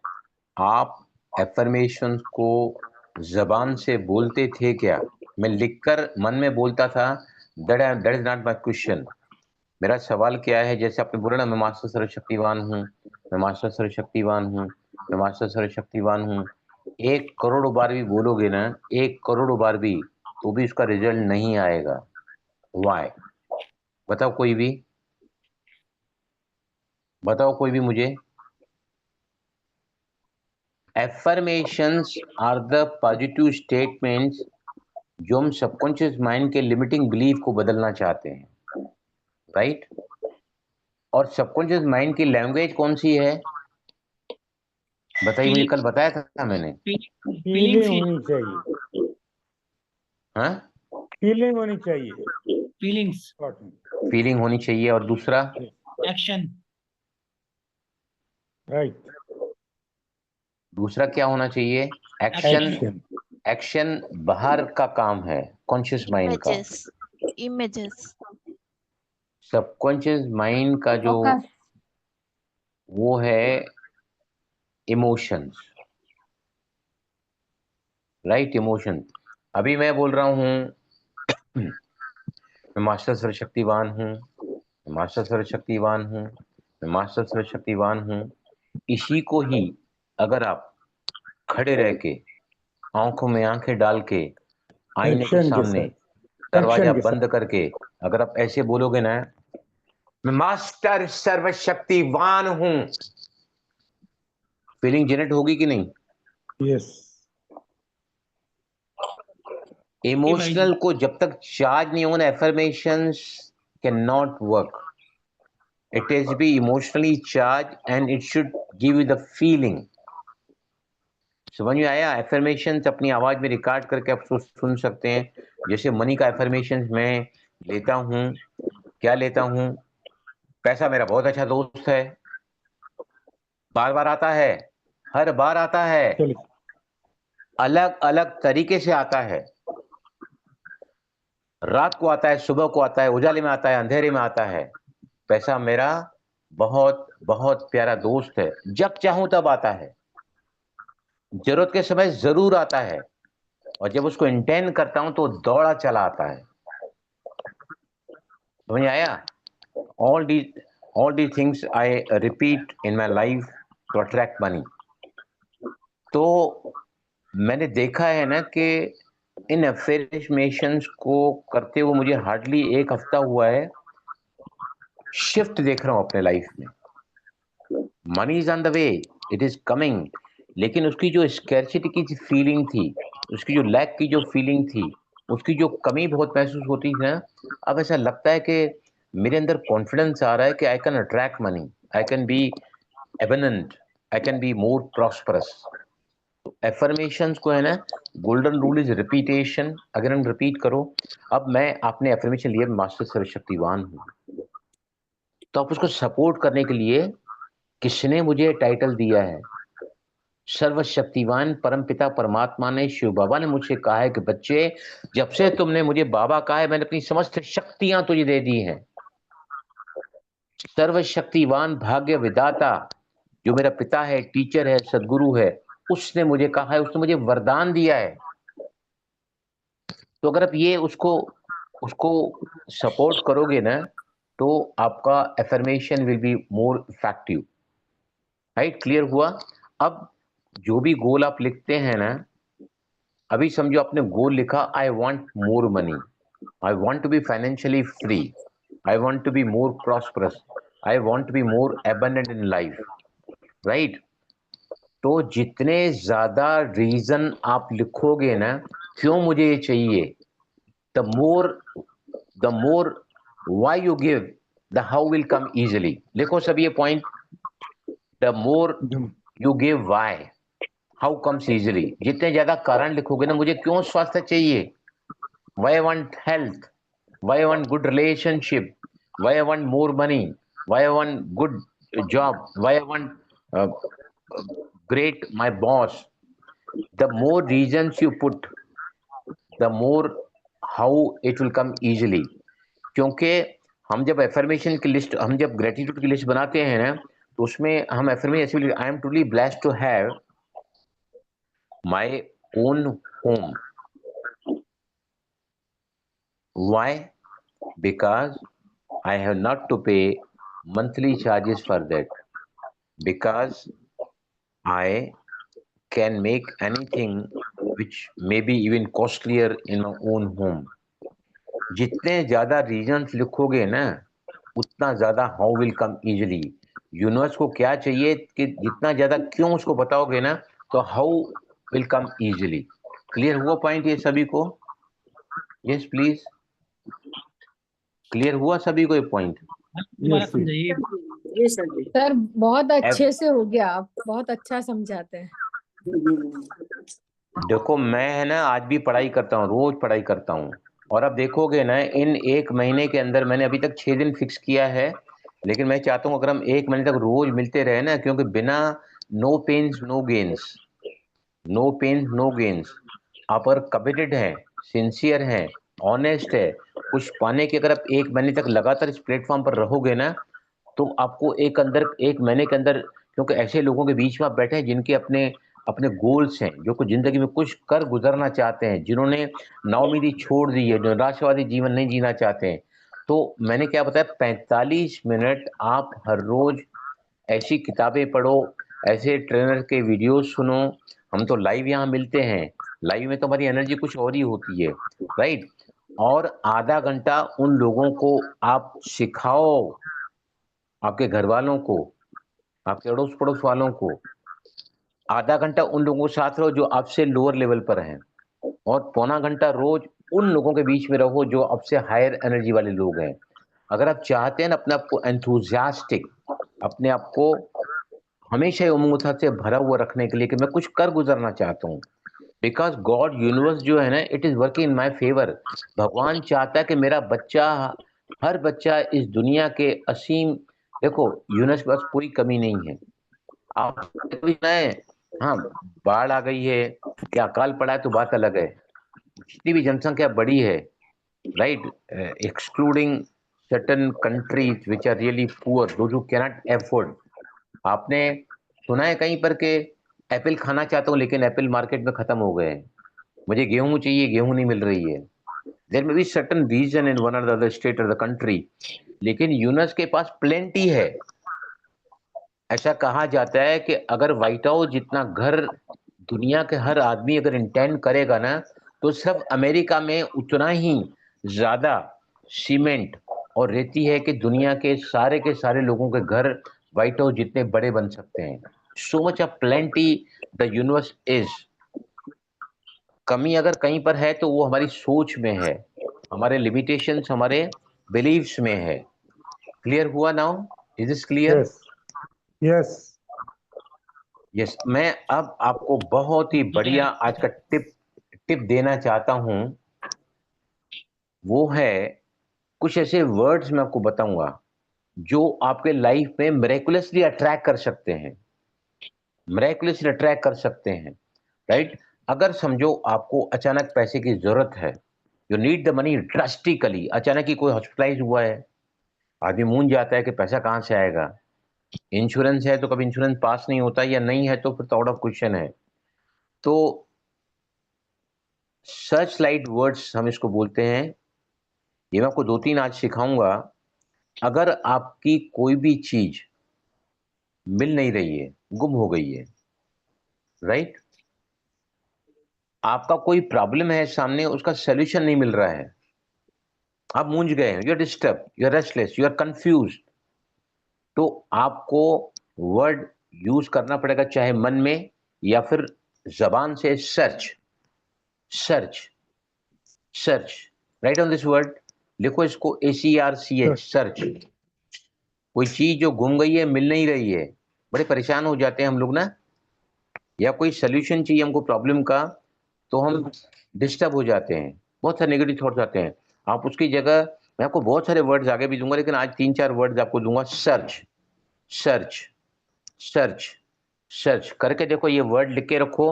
आप एफर्मेशन को जबान से बोलते थे क्या? मैं लिखकर मन में बोलता था, that is not my question. मेरा सवाल क्या है, जैसे आपने बोला ना मैं मास्टर सर्वशक्तिवान हूँ, मैं मास्टर सर्वशक्तिवान हूँ, मैं मास्टर सर्वशक्तिवान हूँ, 1 करोड़ बार भी बोलोगे ना, 1 करोड़ बार भी, तो भी उसका रिजल्ट नहीं आएगा। वाई? बताओ कोई भी, बताओ कोई भी मुझे। Affirmations are the positive statements जो हम सबकॉन्शियस माइंड के लिमिटिंग बिलीफ को बदलना चाहते हैं, राइट? और सबकॉन्शियस माइंड की लैंग्वेज कौन सी है बताइए मुझे, कल बताया था मैंने। फीलिंग होनी चाहिए, हाँ, फीलिंग होनी चाहिए, फीलिंग्स, फीलिंग होनी चाहिए। और दूसरा एक्शन, राइट, दूसरा क्या होना चाहिए? एक्शन। एक्शन, एक्शन बाहर का काम है कॉन्शियस माइंड का। Images. Images. सबकॉन्शियस माइंड का जो फोकस। वो है इमोशंस, राइट? इमोशन। अभी मैं बोल रहा हूँ मैं मास्टर सर्वशक्तिवान हूँ, मैं मास्टर सर्वशक्तिवान हूँ, मैं मास्टर सर्वशक्तिवान हूँ। इसी को ही अगर आप खड़े रह के आंखों में आंखें डाल के आईने के एक्शन के सामने साथ, दरवाजा एक्शन के बंद करके अगर आप ऐसे बोलोगे ना, मैं मास्टर सर्वशक्तिवान हूं, फीलिंग जनरेट होगी कि नहीं? यस, इमोशनल को जब तक चार्ज नहीं होगा, affirmations can not work. It is B emotionally charge and it should give you the feeling. समझ में आया? एफर्मेशंस अपनी आवाज में रिकॉर्ड करके आप सुन सकते हैं। जैसे मनी का एफर्मेशंस मैं लेता हूं, क्या लेता हूं? पैसा मेरा बहुत अच्छा दोस्त है, बार बार आता है, हर बार आता है, चलिए, अलग अलग तरीके से आता है। रात को आता है, सुबह को आता है, उजाले में आता है, अंधेरे में आता है। पैसा मेरा बहुत बहुत प्यारा दोस्त है, जब चाहूं तब आता है, जरूरत के समय जरूर आता है, और जब उसको इंटेंड करता हूं तो दौड़ा चला आता है। समझ में आया? all these things I repeat in my life to attract money. तो मैंने देखा है ना कि इन अफर्मेशंस को करते हुए मुझे हार्डली 1 हफ्ता हुआ है, शिफ्ट देख रहा हूं अपने लाइफ में। Money is on the way, it is coming, लेकिन उसकी जो स्कैर्सिटी की फीलिंग थी, उसकी जो लैक की जो फीलिंग थी, उसकी जो कमी बहुत महसूस होती थी ना, अब ऐसा लगता है कि मेरे अंदर कॉन्फिडेंस आ रहा है कि I can attract money, I can be abundant, I can be more prosperous. Affirmations को है ना, गोल्डन रूल इज रिपीटेशन। अगर हम रिपीट करो, अब मैं आपने एफर्मेशन लिया मास्टर सर्वशक्तिवान हूं, तो आप उसको सपोर्ट करने के लिए किसने मुझे टाइटल दिया है? सर्वशक्तिवान परमपिता परमात्मा ने, शिव बाबा ने मुझसे कहा है कि बच्चे, जब से तुमने मुझे बाबा कहा है, मैंने अपनी समस्त शक्तियां तुझे दे दी हैं। सर्वशक्तिवान भाग्य विदाता जो मेरा पिता है, टीचर है, सदगुरु है, उसने मुझे कहा है, उसने मुझे वरदान दिया है। तो अगर आप ये उसको उसको सपोर्ट करोगे ना, तो आपका affirmation will be more effective, right? Clear हुआ? अब जो भी गोल आप लिखते हैं ना, अभी समझो आपने गोल लिखा, I want more money, I want to be financially free, I want to be more prosperous, I want to be more abundant in life, right? तो जितने ज्यादा रीजन आप लिखोगे ना क्यों मुझे ये चाहिए, the more why you give, the how will come easily. लिखो सब ये point. the more you give why, how comes easily. जितने ज्यादा कारण लिखोगे ना, मुझे क्यों स्वास्थ्य चाहिए, why I want health, why I want good relationship, why I want more money, why I want good job, why I want uh, great my boss. The more reasons you put, the more how it will come easily. क्योंकि हम जब affirmation की list, हम जब gratitude की list बनाते हैं ना, तो उसमें हम एफर्मेशन ऐसे, I am truly blessed to have my own home. Why? Because I have not to pay monthly charges for that, because I can make anything which may be even costlier in my own home. जितने ज्यादा reasons लिखोगे ना, उतना ज्यादा how will come easily. Universe को क्या चाहिए कि जितना ज्यादा क्यों उसको बताओगे ना, तो how will come easily. Clear हुआ पॉइंट ये सभी को? यस प्लीज, क्लियर हुआ सभी को ये पॉइंट? दोबारा Yes, yes. समझाइए। ये सर जी। सर बहुत अच्छे से हो गया, आप बहुत अच्छा समझाते हैं। देखो मैं है ना आज भी पढ़ाई करता हूँ, रोज पढ़ाई करता हूँ, और अब देखोगे ना इन 1 महीने के अंदर मैंने अभी तक 6 दिन फिक्स किया है, लेकिन मैं चाहता हूँ अगर हम 1 महीने तक रोज मिलते रहे ना, क्योंकि बिना no pains no gains, no pains no gains, आप अगर कमिटेड हैं, सिंसियर हैं, ऑनेस्ट है, कुछ पाने के अगर आप 1 महीने तक लगातार इस प्लेटफॉर्म पर रहोगे ना, तो आपको एक महीने के अंदर, क्योंकि ऐसे लोगों के बीच में आप बैठे हैं जिनके अपने अपने गोल्स हैं, जो कुछ जिंदगी में कुछ कर गुजरना चाहते हैं, जिन्होंने नाउमीदी छोड़ दी है, जो निराशावादी जीवन नहीं जीना चाहते हैं। तो मैंने क्या बताया, 45 मिनट आप हर रोज ऐसी किताबें पढ़ो, ऐसे ट्रेनर के वीडियोस सुनो। हम तो लाइव यहाँ मिलते हैं, लाइव में तो हमारी एनर्जी कुछ और ही होती है, राइट? और आधा घंटा उन लोगों को आप सिखाओ, आपके घर वालों को, आपके अड़ोस पड़ोस वालों को, आधा घंटा उन लोगों के साथ रहो जो आपसे लोअर लेवल पर हैं, और पौना घंटा रोज उन लोगों के बीच में रहो जो आपसे हायर एनर्जी वाले लोग हैं। अगर आप चाहते हैं ना अपने आप को एंथुजियास्टिक, अपने आप को हमेशा ही उमंग उत्साह से भरा हुआ रखने के लिए कि मैं कुछ कर गुजरना चाहता हूँ, बिकॉज गॉड यूनिवर्स जो है ना, it is working in my favour. भगवान चाहता है कि मेरा बच्चा, हर बच्चा इस दुनिया के असीम, देखो यूनिवर्स के पास कोई कमी नहीं है। आप कभी सुना है, हाँ बाढ़ आ गई है, क्या अकाल पड़ा है तो बात अलग है, जितनी भी जनसंख्या बड़ी है, right, excluding certain countries which are really poor, those who cannot afford. आपने सुना है कहीं पर के एप्पल खाना चाहता हूँ लेकिन एप्पल मार्केट में खत्म हो गए हैं, मुझे गेहूं चाहिए, गेहूं नहीं मिल रही है। There may be certain reason in one or the other state or the country, लेकिन यूनस के पास प्लेंटी है। ऐसा कहा जाता है कि अगर व्हाइट हाउस जितना घर दुनिया के हर आदमी अगर इंटेंड करेगा ना, तो सिर्फ अमेरिका में उतना ही ज्यादा सीमेंट और रेती है कि दुनिया के सारे लोगों के घर व्हाइट हाउस जितने बड़े बन सकते हैं। So much of plenty the universe is. कमी अगर कहीं पर है तो वो हमारी सोच में है, हमारे लिमिटेशंस, हमारे बिलीव्स में है। क्लियर हुआ now? Is this clear? Yes. Yes. Yes, मैं अब आपको बहुत ही बढ़िया आज का टिप देना चाहता हूं। वो है कुछ ऐसे वर्ड्स मैं आपको बताऊंगा जो आपके लाइफ में मिरेकुलसली अट्रैक्ट कर सकते हैं, मिरेकुलसली अट्रैक्ट कर सकते हैं, राइट? अगर समझो आपको अचानक पैसे की जरूरत है, you need the money drastically, अचानक ही कोई हॉस्पिटलाइज हुआ है, आदमी मूंझ जाता है कि पैसा कहाँ से आएगा। इंश्योरेंस है तो कभी इंश्योरेंस पास नहीं होता, या नहीं है तो फिर तो आउट ऑफ क्वेश्चन है। तो सर्च लाइट वर्ड्स हम इसको बोलते हैं, ये मैं आपको 2-3 आज सिखाऊंगा। अगर आपकी कोई भी चीज मिल नहीं रही है, गुम हो गई है, राइट, आपका कोई प्रॉब्लम है सामने, उसका सोल्यूशन नहीं मिल रहा है, आप मूंझ गए हैं, you are disturb, you are restless, you are confuse, तो आपको वर्ड यूज करना पड़ेगा, चाहे मन में या फिर जबान से। Search, search, search, right on this word, लिखो इसको ACRCH, सर्च। कोई चीज जो गुम गई है, मिल नहीं रही है, बड़े परेशान हो जाते हैं हम लोग ना, या कोई सोल्यूशन चाहिए हमको प्रॉब्लम का, तो हम डिस्टर्ब हो जाते हैं, बहुत सारे नेगेटिव थॉट्स आते हैं। आप उसकी जगह, मैं आपको बहुत सारे वर्ड्स आगे भी दूंगा, लेकिन आज 3-4 वर्ड्स आपको दूंगा। सर्च, सर्च, सर्च, सर्च करके देखो, ये वर्ड लिख के रखो,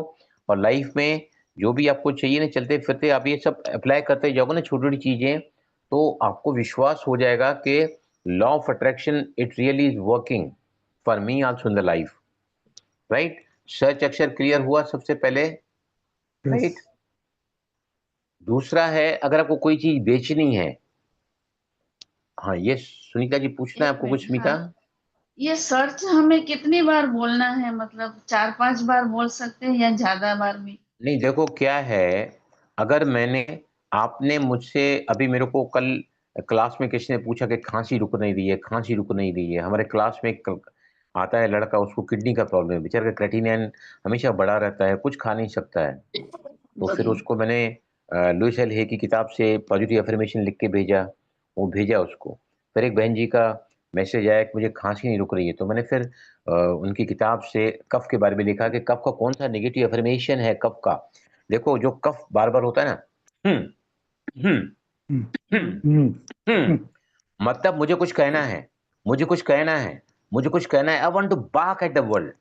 और लाइफ में जो भी आपको चाहिए ना, चलते फिरते आप ये सब अप्लाई करते जाओगे ना, छोटी छोटी चीजें, तो आपको विश्वास हो जाएगा कि law of attraction it really is working for me also in the life, right? Search अक्षर क्लियर हुआ सबसे पहले, राइट? Yes. दूसरा है, अगर आपको कोई चीज बेचनी है, हाँ ये सुनीता जी पूछना है एक आपको मिनट, कुछ, स्मिता? हाँ, ये सर्च हमें कितनी बार बोलना है? मतलब 4-5 बार बोल सकते हैं या ज्यादा बार भी? नहीं देखो क्या है, अगर मैंने, आपने मुझसे अभी, मेरे को कल क्लास में किसी ने पूछा कि खांसी रुक नहीं रही है, खांसी रुक नहीं रही है, हमारे क्लास में आता है लड़का, उसको किडनी का प्रॉब्लम है, बेचारे का क्रेटिनिन हमेशा बढ़ा रहता है, कुछ खा नहीं सकता है। तो फिर जी उसको मैंने लुइस एल हे की किताब से पॉजिटिव अफर्मेशन लिख के भेजा, वो भेजा उसको। फिर एक बहन जी का मैसेज आया कि मुझे खांसी नहीं रुक रही है, तो मैंने फिर उनकी किताब से कफ के बारे में लिखा कि कफ का कौन सा नेगेटिव अफर्मेशन है कफ का। देखो जो कफ बार बार होता है ना, हम्म मतलब मुझे कुछ कहना है, मुझे कुछ कहना है, मुझे कुछ कहना है, I want to bark at the world,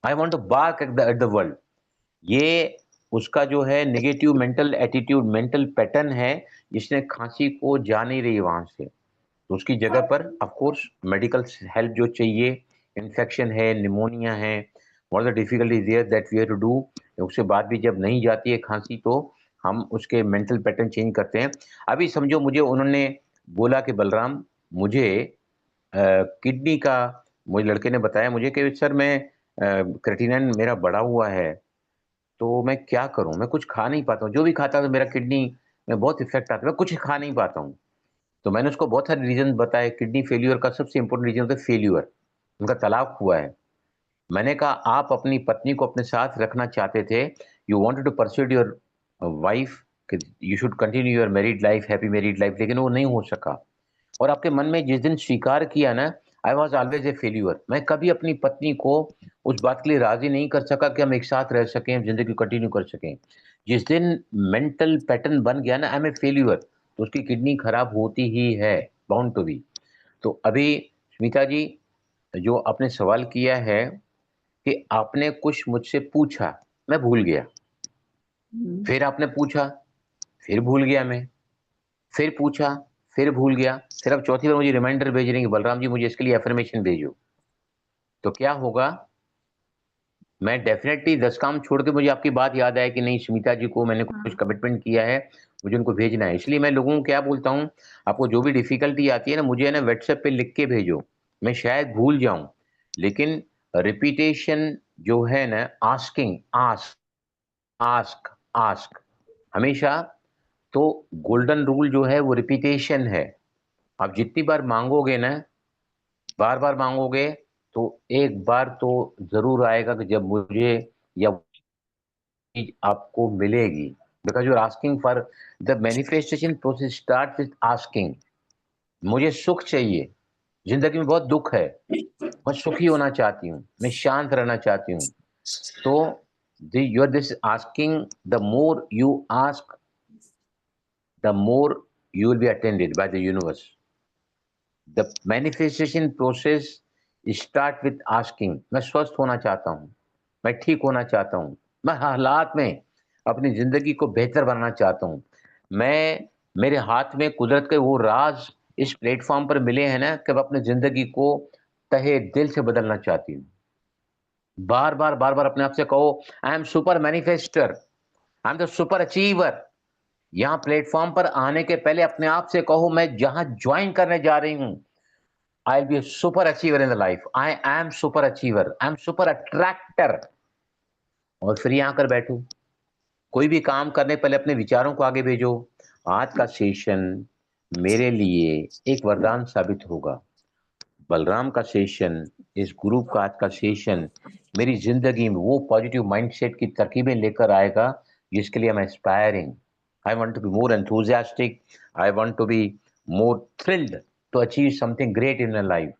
I want to bark at the world. ये उसका जो है negative mental attitude, mental pattern है, जिसने खांसी को जा नहीं रही वहां से। तो उसकी जगह पर ऑफ कोर्स मेडिकल हेल्प जो चाहिए, इन्फेक्शन है, निमोनिया है, what the difficulty there that we have to do. उसके बाद भी जब नहीं जाती है खांसी तो हम उसके मेंटल पैटर्न चेंज करते हैं। अभी समझो मुझे उन्होंने बोला कि बलराम मुझे किडनी का, मुझे लड़के ने बताया मुझे कि सर मैं क्रेटिनिन मेरा बढ़ा हुआ है, तो मैं क्या करूं, मैं कुछ खा नहीं पाता हूँ, जो भी खाता हूं मेरा किडनी में बहुत इफेक्ट आता है, मैं कुछ खा नहीं पाता हूँ। तो मैंने उसको बहुत सारे रीजन बताए। किडनी फेल्यूर का सबसे इंपॉर्टेंट रीजन होता है फेल्यूर, उनका तलाक हुआ है। मैंने कहा आप अपनी पत्नी को अपने साथ रखना चाहते थे, you wanted to pursue your wife, you should continue your married life, happy married life, लेकिन वो नहीं हो सका। और आपके मन में जिस दिन स्वीकार किया ना, I was always a failure, मैं कभी अपनी पत्नी को उस बात के लिए राजी नहीं कर सका कि हम एक साथ रह सकें, जिंदगी कंटिन्यू कर सकें। जिस दिन मेंटल पैटर्न बन गया ना, आई एम ए फेल्यूर, तो उसकी किडनी खराब होती ही है, बाउंड टू बी। तो अभी स्मिता जी जो आपने सवाल किया है कि आपने कुछ मुझसे पूछा, मैं भूल गया, फिर आपने पूछा, फिर भूल गया मैं, फिर पूछा, फिर भूल गया, फिर अब चौथी बार मुझे रिमाइंडर भेज रहे हैं कि बलराम जी मुझे इसके लिए अफर्मेशन भेजो। तो क्या होगा, मैं डेफिनेटली 10 काम छोड़ के मुझे आपकी बात याद आया कि नहीं स्मिता जी को मैंने कुछ कमिटमेंट किया है, मुझे उनको भेजना है। इसलिए मैं लोगों को क्या बोलता हूँ, आपको जो भी डिफिकल्टी आती है ना, मुझे है ना व्हाट्सएप पे लिख के भेजो, मैं शायद भूल जाऊं, लेकिन रिपीटेशन जो है ना, आस्किंग, आस्क आस्क आस्क हमेशा, तो गोल्डन रूल जो है वो रिपीटेशन है। आप जितनी बार मांगोगे ना, बार बार मांगोगे, तो एक बार तो जरूर आएगा कि जब मुझे या चीज आपको मिलेगी। Because you are asking for, the manifestation process start with asking. मुझे सुख चाहिए, जिंदगी में बहुत दुख है, मैं सुखी होना चाहती हूँ, मैं शांत रहना चाहती हूँ। तो you are this asking, the more you ask the more you will be attended by the universe. The manifestation process start with asking. मैं स्वस्थ होना चाहता हूँ, मैं ठीक होना चाहता हूँ, मैं हालात में अपनी जिंदगी को बेहतर बनाना चाहता हूँ। मैं, मेरे हाथ में कुदरत के वो राज इस प्लेटफॉर्म पर मिले हैं ना कि मैं अपनी जिंदगी को तहे दिल से बदलना चाहती हूँ। बार बार बार बार अपने आप से कहो, I am super manifester, I am the super achiever. यहाँ प्लेटफॉर्म पर आने के पहले अपने आप से कहो, मैं जहां ज्वाइन करने जा रही हूं, I will be super achiever in the life, I am super achiever, I am super attractor. और फिर यहाँ आकर बैठो, कोई भी काम करने पहले अपने विचारों को आगे भेजो। आज का सेशन मेरे लिए एक वरदान साबित होगा। बलराम का सेशन, इस ग्रुप का आज का सेशन मेरी जिंदगी में वो पॉजिटिव माइंडसेट की तरकीबें लेकर आएगा जिसके लिए मैं aspiring. I want to be more enthusiastic. I want to be more thrilled to achieve something great in my life.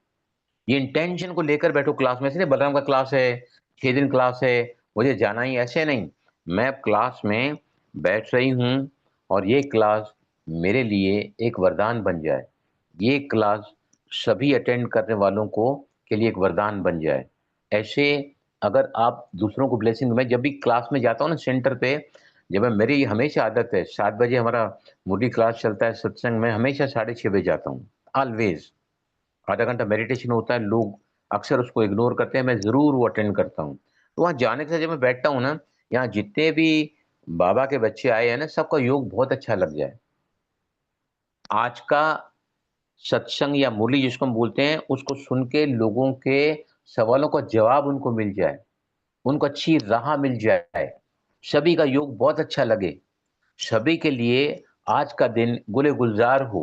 ये इंटेंशन को लेकर बैठो क्लास में। इसलिए बलराम का क्लास है, 6 दिन क्लास है, मुझे जाना ही, ऐसे नहीं। मैं क्लास में बैठ रही हूँ और ये क्लास मेरे लिए एक वरदान बन जाए, ये क्लास सभी अटेंड करने वालों को के लिए एक वरदान बन जाए। ऐसे अगर आप दूसरों को ब्लेसिंग, मैं जब भी क्लास में जाता हूँ ना सेंटर पे, जब मैं, मेरी हमेशा आदत है 7 बजे हमारा मुरली क्लास चलता है सत्संग में, हमेशा 6:30 बजे जाता हूँ ऑलवेज। आधा घंटा मेडिटेशन होता है, लोग अक्सर उसको इग्नोर करते हैं, मैं जरूर वो अटेंड करता हूँ। तो वहां जाने के साथ जब मैं बैठता हूँ ना, यहाँ जितने भी बाबा के बच्चे आए हैं ना, सबका योग बहुत अच्छा लग जाए। आज का सत्संग या मुरली जिसको हम बोलते हैं, उसको सुन के लोगों के सवालों का जवाब उनको मिल जाए, उनको अच्छी राह मिल जाए, सभी का योग बहुत अच्छा लगे, सभी के लिए आज का दिन गुले गुलजार हो।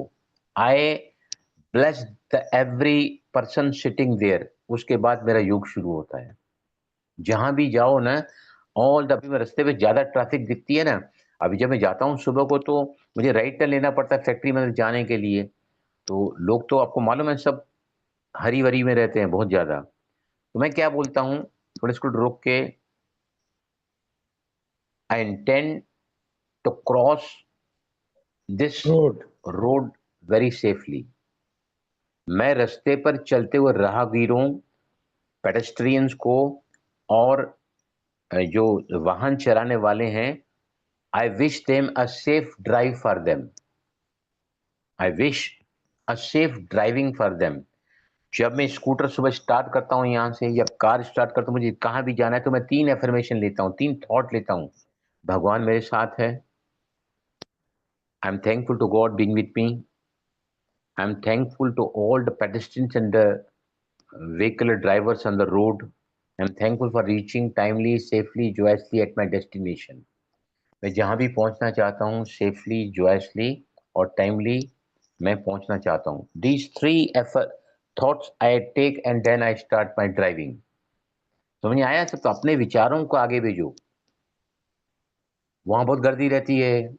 I bless the every person sitting there, उसके बाद मेरा युग शुरू होता है। जहां भी जाओ ना, ऑल द अभी मैं रास्ते पे ज्यादा ट्रैफिक दिखती है ना, अभी जब मैं जाता हूँ सुबह को तो मुझे राइट टर्न लेना पड़ता है फैक्ट्री में जाने के लिए। तो लोग तो आपको मालूम है सब हरी वरी में रहते हैं बहुत ज्यादा। तो मैं क्या बोलता हूँ, थोड़े इसको रोक के, I intend to cross this road road very safely. मैं रास्ते पर चलते हुए राहगीरों, पेडेस्ट्रियंस को और जो वाहन चलाने वाले हैं, I wish them a safe drive for them. I wish a safe driving for them. जब मैं स्कूटर सुबह स्टार्ट करता हूँ यहाँ से या कार स्टार्ट करता हूँ, मुझे कहाँ भी जाना है तो मैं 3 एफर्मेशन लेता हूँ, 3 थॉट लेता हूँ। भगवान मेरे साथ है, I am thankful to God being with me, I am thankful to all the pedestrians and the vehicular drivers on the road. I'm thankful for reaching timely, safely, joyously at my destination. मैं जहाँ भी पहुँचना चाहता हूँ safely, joyously और timely मैं पहुँचना चाहता हूँ। These 3 thoughts I take and then I start my driving. समझ आया सब? तो अपने विचारों को आगे भेजो। वहां बहुत गर्दी रहती है,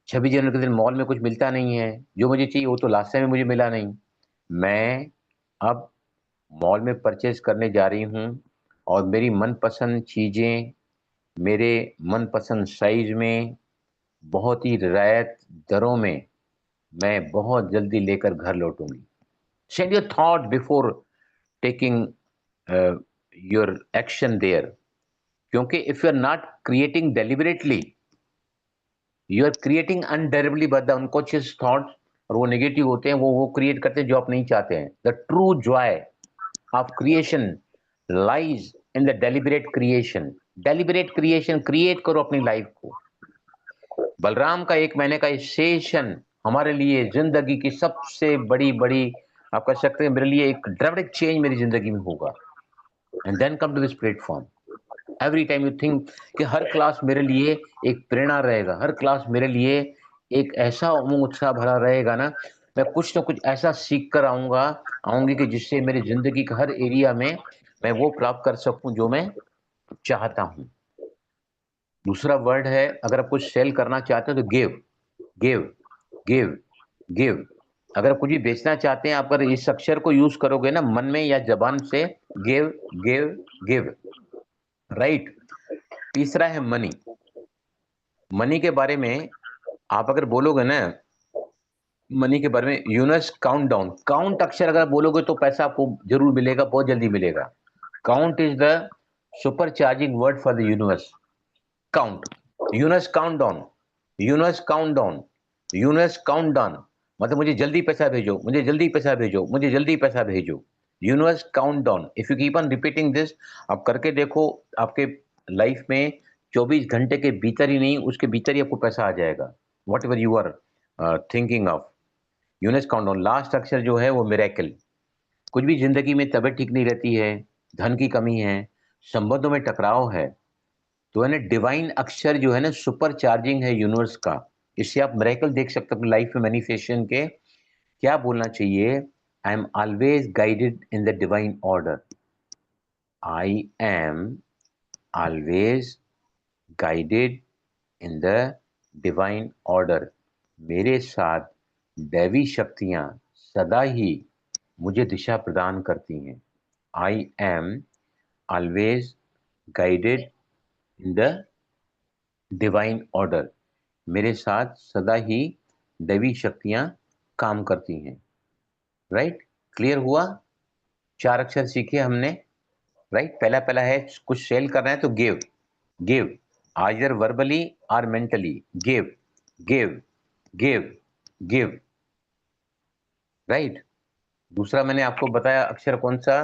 26 जनवरी के दिन मॉल में कुछ मिलता नहीं है, जो मुझे चाहिए वो तो लास्ट टाइम में मुझे मिला नहीं। मैं अब मॉल में परचेज करने जा रही हूँ और मेरी मनपसंद चीजें मेरे मनपसंद साइज में बहुत ही रियायत दरों में मैं बहुत जल्दी लेकर घर लौटूंगी। Send your thought before taking your action there, क्योंकि if you are not creating deliberately, you are creating undesirably by the unconscious thoughts, और वो नेगेटिव होते हैं, वो क्रिएट करते हैं जो आप नहीं चाहते हैं। The true Joy of creation lies in the deliberate creation. Deliberate creation, create करो अपनी लाइफ को। बलराम का 1 महीने का सेशन हमारे लिए जिंदगी की सबसे बड़ी आप कह सकते हैं मेरे लिए एक ड्रामेटिक चेंज मेरी जिंदगी में होगा। And then come to this platform. Every time you think कि हर क्लास मेरे लिए एक प्रेरणा रहेगा, हर क्लास मेरे लिए एक ऐसा उमंग उत्साह भरा रहेगा ना, मैं कुछ ना कुछ ऐसा सीख कर आऊंगी कि जिससे मेरी जिंदगी के हर एरिया में मैं वो प्राप्त कर सकूं जो मैं चाहता हूं। दूसरा वर्ड है, अगर आप कुछ सेल करना चाहते हो तो गिव गिव गिव गिव। अगर आप कुछ भी बेचना चाहते हैं, आप अगर इस अक्षर को यूज करोगे ना मन में या जबान से, गिव गिव गिव, राइट। तीसरा है मनी। मनी के बारे में आप अगर बोलोगे ना, मनी के बारे में यूनिवर्स काउंट डाउन, काउंट अक्षर अगर बोलोगे तो पैसा आपको जरूर मिलेगा, बहुत जल्दी मिलेगा। Count is the super charging word for the universe. Count, universe count down, universe count down, universe count down, मतलब मुझे जल्दी पैसा भेजो, मुझे जल्दी पैसा भेजो, मुझे जल्दी पैसा भेजो। Universe count down. If you keep on repeating this, आप करके देखो, आपके लाइफ में 24 घंटे के भीतर ही नहीं, उसके भीतर ही आपको पैसा आ जाएगा। Whatever you are thinking of, universe count down. लास्ट अक्षर जो है वो मिरेकल। कुछ भी जिंदगी में तबीयत ठीक नहीं रहती है, धन की कमी है, संबंधों में टकराव है, तो है ना डिवाइन अक्षर जो है ना सुपर चार्जिंग है यूनिवर्स का। इससे आप मिरेकल देख सकते हो अपनी लाइफ में मैनिफेस्टेशन के। क्या बोलना चाहिए? आई am always guided in the divine order. I am always guided in the divine order. मेरे साथ दैवी शक्तियां सदा ही मुझे दिशा प्रदान करती हैं। आई am always guided in the divine order. मेरे साथ सदा ही दैवी शक्तियां काम करती हैं। राइट? क्लियर हुआ? 4 अक्षर सीखे हमने। राइट? पहला है कुछ सेल करना है तो गिव गिव, आइदर वर्बली और mentally. Give give give give, right. दूसरा मैंने आपको बताया अक्षर कौन सा,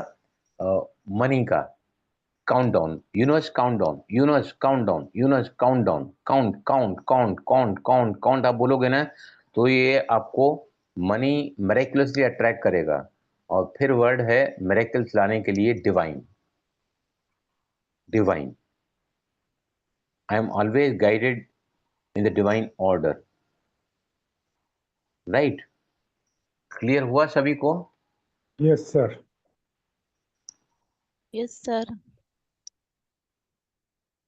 मनी का। Count down, universe count down, universe count down, universe count down, count count count count count count आप बोलोगे ना तो ये आपको मनी मिरेकुलसली अट्रैक्ट करेगा। और फिर वर्ड है मिरेकल्स लाने के लिए divine. Divine, I am always guided in the divine order. Right? Clear हुआ सभी को? Yes sir. Yes, sir.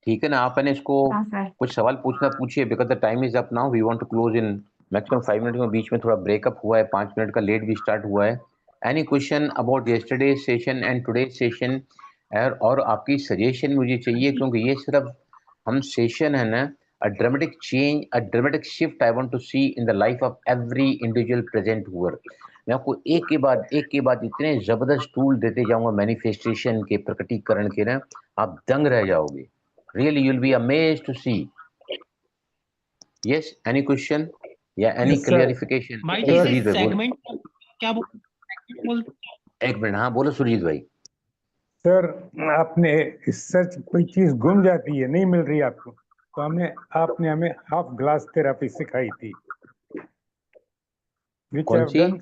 ठीक है ना, आप ने इसको हाँ सर। कुछ सवाल पूछना पूछिए, because the time is up now, we want to close in maximum 5 minute में। बीच में थोड़ा ब्रेकअप हुआ है, 5 मिनट का लेट भी स्टार्ट हुआ है। Any question about yesterday session and today session? और आपकी सजेशन मुझे चाहिए, क्योंकि ये सिर्फ हम सेशन है ना, a dramatic change, a dramatic shift I want to see in the life of every individual present here. मैं आपको एक के बाद इतने जबरदस्त टूल देते जाऊंगा मैनिफेस्टेशन के, प्रकटीकरण के ना, आप दंग रह जाओगे। Really, you'll be amazed to see. Yes, any question या any Yes, sir. clarification? भाई Sir. जी सुजीत भाई बोल। सेगमेंट क्या बोलते? एक मिनट, हाँ बोलो सुजीत भाई। सर, आपने सच कोई चीज गुम जाती है, नहीं मिल रही आपको, तो आपने हमें हाफ ग्लास थेरेपी सिखाई थी, विच कौन have see? Done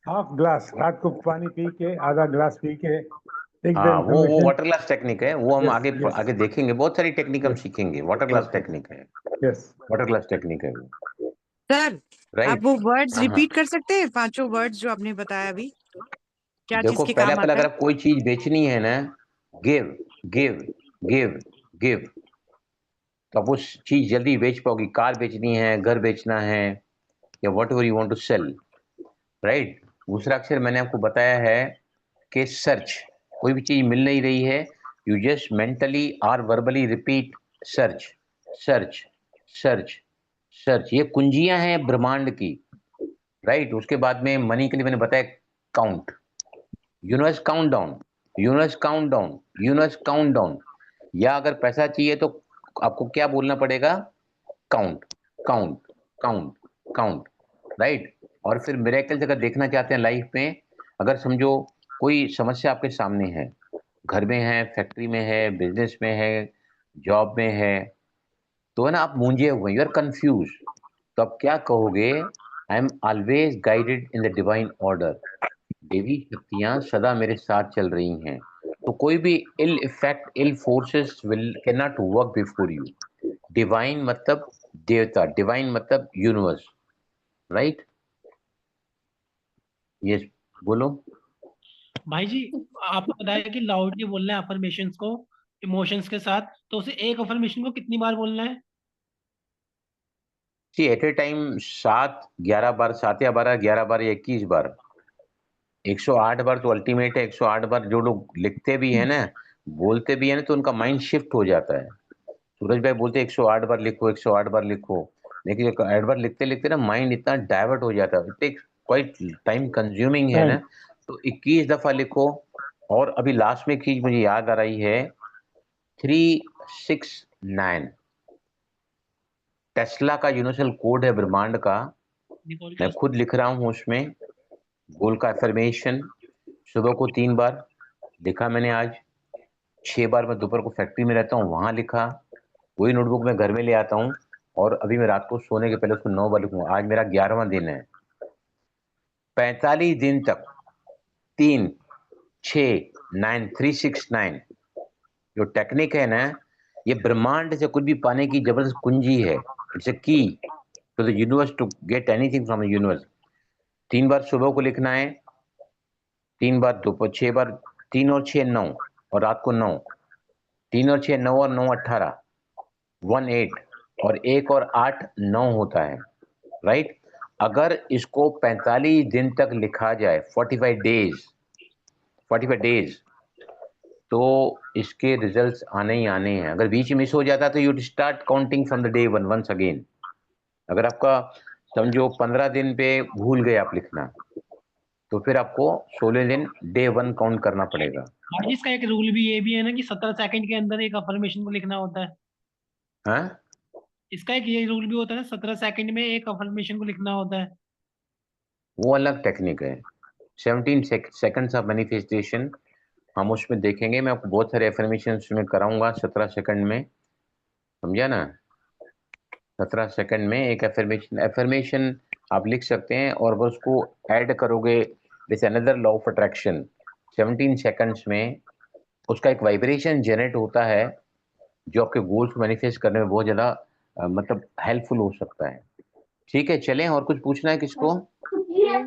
half glass, रात को पानी पी के आधा ग्लास पी के टेक द हाँ, वो इंफॉर्मेशन। वाटर ग्लास टेक्निक है, वो हम Yes, आगे yes. आगे देखेंगे। बहुत सारी टेक्निक हम Yes. सीखेंगे, वाटर ग्लास Okay. टेक्निक है, यस। वाटर ग्लास टेक्निक है वो। सर, आप राइट, वो वर्ड्स हाँ हाँ। रिपीट कर सकते हैं, 5 वर्ड्स जो आपने बताया अभी, क्या चीज देखो, के पहला काम पहला आता अगर है? आप कोई चीज बेचनी है ना, गिव गिव गिव गिव, तो आप उस चीज जल्दी बेच पाओगी। कार बेचनी है, घर बेचना है, या whatever you want to sell, right. दूसरा अक्षर मैंने आपको बताया है कि सर्च। कोई भी चीज मिल नहीं रही है, यू जस्ट मेंटली और verbally repeat search search search search. ये कुंजियां हैं ब्रह्मांड की, राइट। उसके बाद में मनी के लिए मैंने बताया count, universe count down, universe count down, universe count down. या अगर पैसा चाहिए तो आपको क्या बोलना पड़ेगा? Count count count count, right. और फिर मिरेकल्स अगर देखना चाहते हैं लाइफ में, अगर समझो कोई समस्या आपके सामने है, घर में है, फैक्ट्री में है, बिजनेस में है, जॉब में है, तो है ना आप मूंझे हुए, यू आर कंफ्यूज, तो आप क्या कहोगे? I am always guided in the divine order. देवी शक्तियां सदा मेरे साथ चल रही हैं, तो कोई भी ill effect, ill forces will can not work before you. Divine मतलब देवता, डिवाइन मतलब यूनिवर्स, राइट। यस, बोलो। भाई जी आपने बताया कि लाउडली बोलना है अफर्मेशंस को इमोशंस के साथ, तो उसे एक अफर्मेशन को कितनी बार बोलना है? सी एट ए टाइम 7 11 बार, 7 या 12, 11 बार या 21 बार। 108 बार तो अल्टीमेट है। 108 बार जो लोग लिखते भी है ना, बोलते भी है ना, तो उनका माइंड शिफ्ट हो जाता है। सूरज भाई बोलते 108 बार लिखो, 108 बार लिखो, लेकिन 108 बार लिखते लिखते ना माइंड इतना डाइवर्ट हो जाता है, it takes quite time consuming है ना। तो 21 दफा लिखो। और अभी लास्ट में एक चीज मुझे याद आ रही है, 369 टेस्ला का यूनिवर्सल कोड है ब्रह्मांड का। मैं खुद लिख रहा हूं उसमें गोल का एफर्मेशन। सुबह को 3 बार लिखा मैंने आज, 6 बार मैं दोपहर को फैक्ट्री में रहता हूँ वहां लिखा, वही नोटबुक मैं घर में ले आता हूँ, और अभी मैं रात को सोने के पहले उसको 9 बार लिखूंगा। आज मेरा 11वां दिन है। 45 दिन तक 3 6 9 369 जो टेक्निक है ना, ये ब्रह्मांड से कुछ भी पाने की जबरदस्त कुंजी है। It's a key to the universe to get anything from the universe. 3 बार सुबह को लिखना है, 3 बार दोपहर, 6 बार, 3 और 6 9, और रात को 9, 3 और 6 9 और 9 18, 18, और 1 और 8 9 होता है, राइट। अगर इसको 45 दिन तक लिखा जाए, 45 डेज, तो इसके रिजल्ट्स आने ही आने हैं। अगर बीच में मिस हो जाता तो you start counting from the day 1 once again. अगर आपका समझो 15 दिन पे भूल गए आप लिखना, तो फिर आपको 16 दिन डे 1 काउंट करना पड़ेगा। भाई जी इसका एक रूल भी ये भी है ना कि 17 सेकंड के अंदर एक अफर्मेशन को लिखना होता है। हाँ, इसका एक ये रूल भी होता है ना, 17 सेकंड में एक अफर्मेशन को लिखना होता है। वो अलग टेक्निक है, 17 सेकंड्स ऑफ मैनिफेस्टेशन, हम उसमें देखेंगे। मैं आपको बहुत सारे एफर्मेशन में कराऊंगा 17 सेकंड में, समझा ना। 17 सेकंड में एक एफर्मेशन आप लिख सकते हैं, और वो उसको ऐड करोगे जैसे another law of attraction. 17 seconds में उसका एक वाइब्रेशन जनरेट होता है, जो आपके गोल्स को मैनिफेस्ट करने में बहुत ज़्यादा मतलब हेल्पफुल हो सकता है। ठीक है, चलें। और कुछ पूछना है किसको?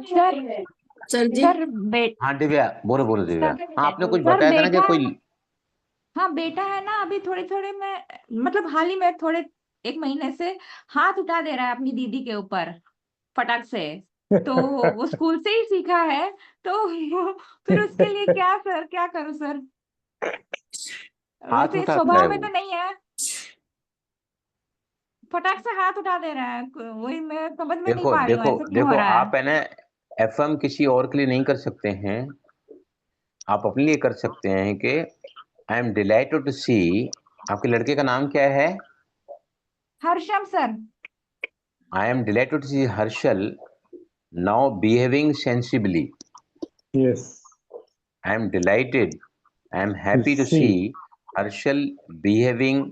सर सर जी सर हाँ दिव्या, बोलो बोलो दिव्या। सर हाँ, आपने कुछ सर बताया था ना कि बेटा कोई। हाँ बेटा है ना, अभी थोड़े थोड़े में मतलब हाल ही में थोड़े 1 महीने से हाथ उठा दे रहा है अपनी दीदी के ऊपर फटाक से। तो वो स्कूल से ही सीखा है। तो फिर उसके लिए क्या सर, क्या करूं सर? हाथ वैसे उठाता है स्वभाव में वो? तो नहीं है, फटाक से हाथ उठा दे रहा है। वही मैं समझ में नहीं देखो पा रही हूँ देखो ऐसा क्यों हो देखो, रहा है। आप है ना एफएम किसी और के लिए नहीं कर सकते हैं, आप अपने लिए कर सकते हैं कि I am delighted to see. आपके लड़के का नाम क्या है? Harsham sir. I am delighted to see Harshal now behaving sensibly. Yes, I am delighted, I am to happy to see see Harshal behaving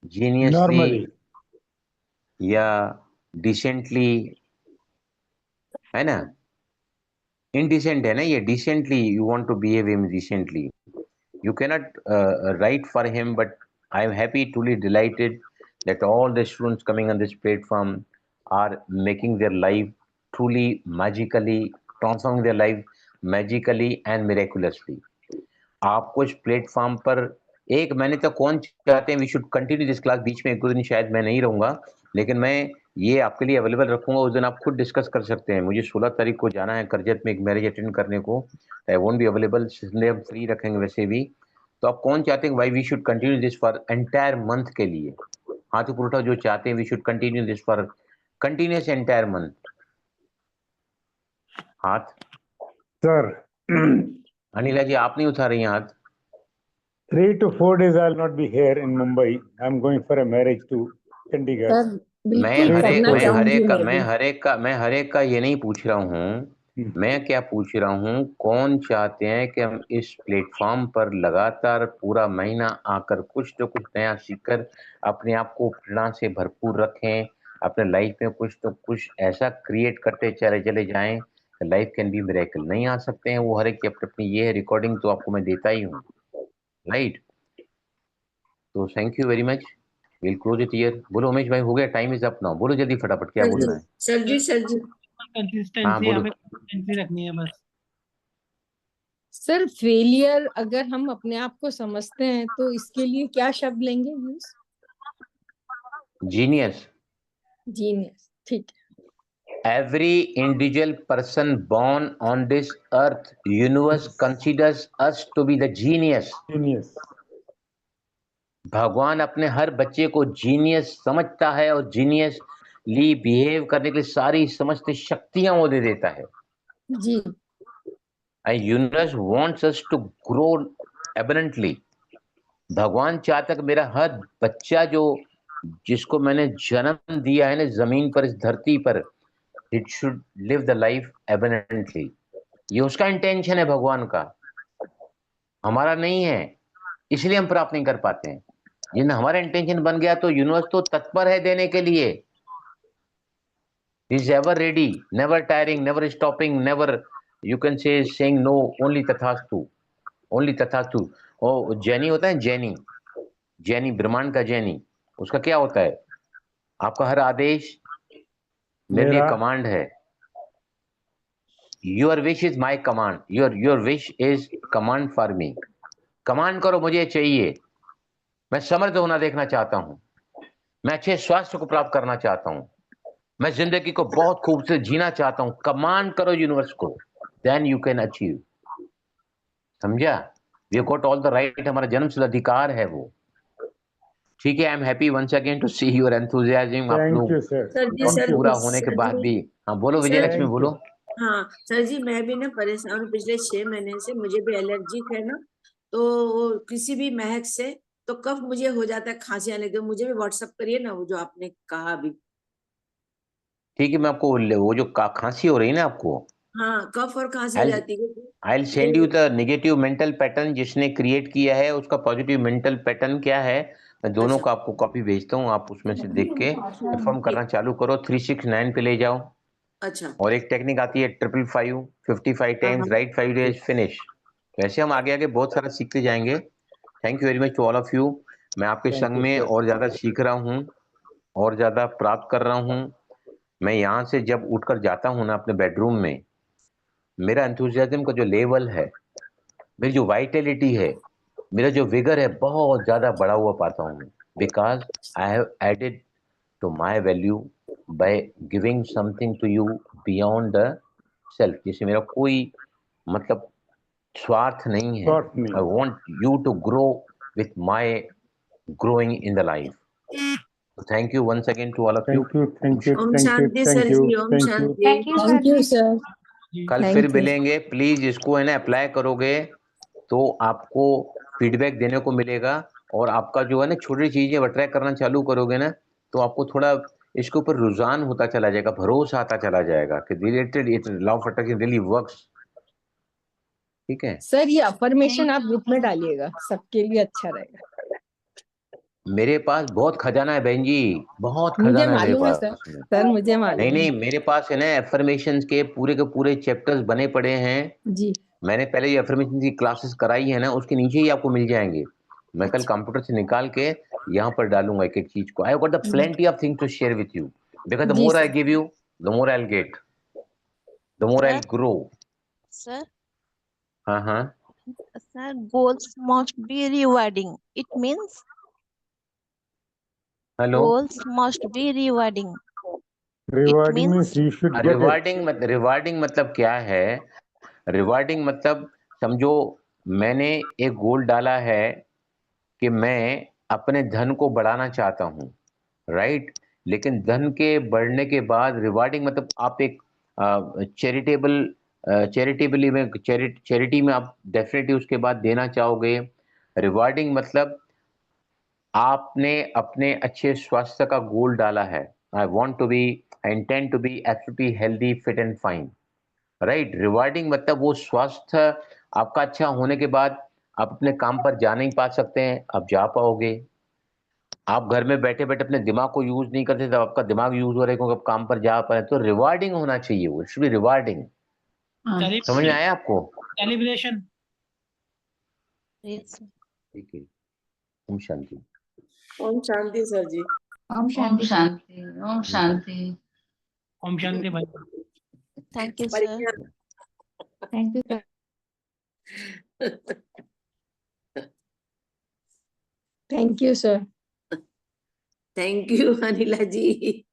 genuinely normally. या डिसेंटली, है ना? इनडिसेंट है ना ये, decently you want to behave him decently. You cannot write for him, but I am happy, truly delighted that all the students coming on this platform are making their life truly magically, transforming their life magically and miraculously. आपको इस platform पर एक महीने तक कौन चाहते हैं we should continue this class? बीच में एक दो दिन शायद मैं नहीं रहूंगा, लेकिन मैं ये आपके लिए अवेलेबल रखूंगा। उस दिन आप खुद डिस्कस कर सकते हैं। मुझे 16 तारीख को जाना है करजत में एक मैरिज अटेंड करने को। आई वोंट बी अवेलेबल, इसलिए हम फ्री रखेंगे वैसे भी। तो आप कौन चाहते हैं why we should continue this for entire month के लिए? हाथ ऊपर उठाओ जो चाहते हैं we should continue this for continuous entire month. हाथ। Sir, अनिला जी आप नहीं उठा रही हैं हाथ। 3 to 4 days I'll not be here in Mumbai. I'm going for a marriage to Chandigarh. Sir बिल्कुल करना चाहूंगी मैं भी। मैं हर एक का ये नहीं पूछ रहा हूँ। मैं क्या पूछ रहा हूँ, कौन चाहते हैं कि हम इस प्लेटफॉर्म पर लगातार पूरा महीना आकर कुछ तो कुछ नया सीखकर अपने आप को प्रेरणा से भरपूर रखें, अपने लाइफ में कुछ तो कुछ ऐसा क्रिएट करते चले चले जाएं, लाइफ कैन बी मिरेकल। नहीं आ सकते हैं वो हर एक की अपनी अपनी ये है। रिकॉर्डिंग तो आपको मैं देता ही हूँ, राइट? तो thank you very much, will close it here. बोलो उमेश भाई, हो गया, टाइम इज अप नाउ। बोलो जल्दी फटाफट, क्या बोलना है? सर जी हाँ कंसिस्टेंसी, बोलो। हमें कंसिस्टेंसी रखनी है बस। सर फेलियर अगर हम अपने आप को समझते हैं तो इसके लिए क्या शब्द लेंगे यूज? जीनियस। जीनियस, ठीक है। Every individual person born on this earth universe considers us to be the genius. Genius. भगवान अपने हर बच्चे को जीनियस समझता है और जीनियसली बिहेव करने के लिए सारी समस्त शक्तियां वो दे देता है। जी। And universe wants us to grow abundantly. भगवान चाहता है कि मेरा हर बच्चा जो जिसको मैंने जन्म दिया है ना जमीन पर, इस धरती पर, it should live the life abundantly. ये उसका इंटेंशन है भगवान का, हमारा नहीं है, इसलिए हम प्राप्त नहीं कर पाते हैं। जिन हमारा इंटेंशन बन गया तो यूनिवर्स तो तत्पर है देने के लिए। Is ever ready, never tiring, never stopping, never you can say saying no, only तथास्तु, ओनली तथास्तु। ओ जैनी होता है, जैनी, जैनी ब्रह्मांड का जैनी, उसका क्या होता है? आपका हर आदेश मेरे लिए मेरा कमांड है। Your wish is my command, your wish is command for me. Command करो, मुझे चाहिए। मैं समृद्ध होना देखना चाहता हूं, मैं अच्छे स्वास्थ्य को प्राप्त करना चाहता हूं, मैं जिंदगी को बहुत खूबसूरत जीना चाहता हूं। कमांड करो यूनिवर्स को, देन यू कैन अचीव। समझा? We got all the right, हमारा जन्मसिद्ध अधिकार है वो। ठीक है, I am happy once again to see your enthusiasm. आप thank लोग you, sir. और Thank you. पूरा होने के बाद भी। हाँ बोलो विजय सर लक्ष्मी, Thank बोलो। you. हाँ सर जी, मैं भी ना परेशान हूँ पिछले 6 महीने से। मुझे भी एलर्जिक है ना, तो वो किसी भी महक से तो कफ मुझे हो जाता है, खांसी आने के। मुझे भी व्हाट्सअप करिए ना वो जो आपने कहा अभी। ठीक है, मैं आपको वो जो खांसी हो रही है ना आपको, हाँ, कफ और खांसी हो आई जाती है। I send you the negative mental pattern जिसने क्रिएट किया है, उसका पॉजिटिव मेंटल पैटर्न क्या है। मैं दोनों अच्छा का आपको कॉपी भेजता हूँ, आप उसमें से देख के परफॉर्म करना चालू करो। 369 पे ले जाओ। अच्छा। और एक टेक्निक आती है 555, 55 हाँ टाइम्स, हाँ राइट 5 डेज, फिनिश। वैसे हम आगे आगे बहुत सारा सीखते जाएंगे। Thank you very much to all of you. मैं आपके Thank संग you, में sir. और ज्यादा सीख रहा हूँ और ज्यादा प्राप्त कर रहा हूँ। मैं यहाँ से जब उठकर जाता हूँ ना अपने बेडरूम में, मेरा एंथुजियाज्म का जो लेवल है, मेरी जो वाइटलिटी है, मेरा जो विगर है, बहुत ज्यादा बढ़ा हुआ पाता हूँ, because I have added to my value by giving something to you beyond the self. जैसे मेरा कोई मतलब स्वार्थ नहीं है। स्वार्थ नहीं। I want you to grow with my growing in the life. Thank you once again to all of you. Thank you, thank you, Om thank you, शांति थैंक सर यू, जी, ओम थैंक यू। शांति। Thank you sir thank you जी। Sir. कल Thank फिर you. मिलेंगे। Please इसको है ना अप्लाई करोगे तो आपको फीडबैक देने को मिलेगा, और आपका जो है ना छोटी चीजें ट्रैक करना चालू करोगे ना, तो आपको थोड़ा इसके ऊपर रुझान होता चला जाएगा, भरोसा आता चला जाएगा कि related it law of attraction really works. ठीक है, सर ये अफर्मेशन आप ग्रुप में डालिएगा, सबके लिए अच्छा रहेगा। मेरे पास बहुत खजाना है बहन जी, बहुत मुझे खजाना है मेरे मालूम है पास सर। में। सर मुझे नहीं मालूम नहीं, है मेरे पास है ना एफर्मेशंस के पूरे चैप्टर्स बने पड़े हैं। जी। मैंने पहले ये एफर्मेशन की क्लासेस कराई है ना, उसके नीचे ही आपको मिल जाएंगे। मैं कल कंप्यूटर से निकाल के यहाँ पर डालूंगा एक एक चीज को। I got the plenty of things to share with you, because the जी more I sir. Give you the more I will get, the more I Sir, will grow. sir, हाँ हाँ, sir, goals must be rewarding. It means hello. goals must be rewarding. It rewarding means means you should get it. Rewarding मतलब क्या है? Rewarding मतलब समझो मैंने एक गोल डाला है कि मैं अपने धन को बढ़ाना चाहता हूँ, राइट? लेकिन धन के बढ़ने के बाद रिवार्डिंग मतलब आप एक चैरिटेबली में चैरिटी में आप डेफिनेटली उसके बाद देना चाहोगे। रिवार्डिंग मतलब आपने अपने अच्छे स्वास्थ्य का गोल डाला है। I intend to be absolutely healthy, fit and fine, right? Rewarding मतलब वो स्वास्थ्य आपका अच्छा होने के बाद आप अपने काम पर जा नहीं पा सकते हैं, आप जा पाओगे। आप घर में बैठे बैठे अपने दिमाग को यूज नहीं करते, तब आपका दिमाग यूज हो रहा है क्योंकि आप काम पर जा पा रहे हैं। तो रिवार्डिंग होना चाहिए, वो शुड बी रिवार्डिंग। समझ में आया आपको? सेलिब्रेशन। yes, ठीक है, ओम शांति। ओम शांति सर जी। ओम ओम शांति। शांति, ओम शांति। ओम शांति भाई। thank you, sir. Thank you sir. Thank you sir. Thank you Anila ji.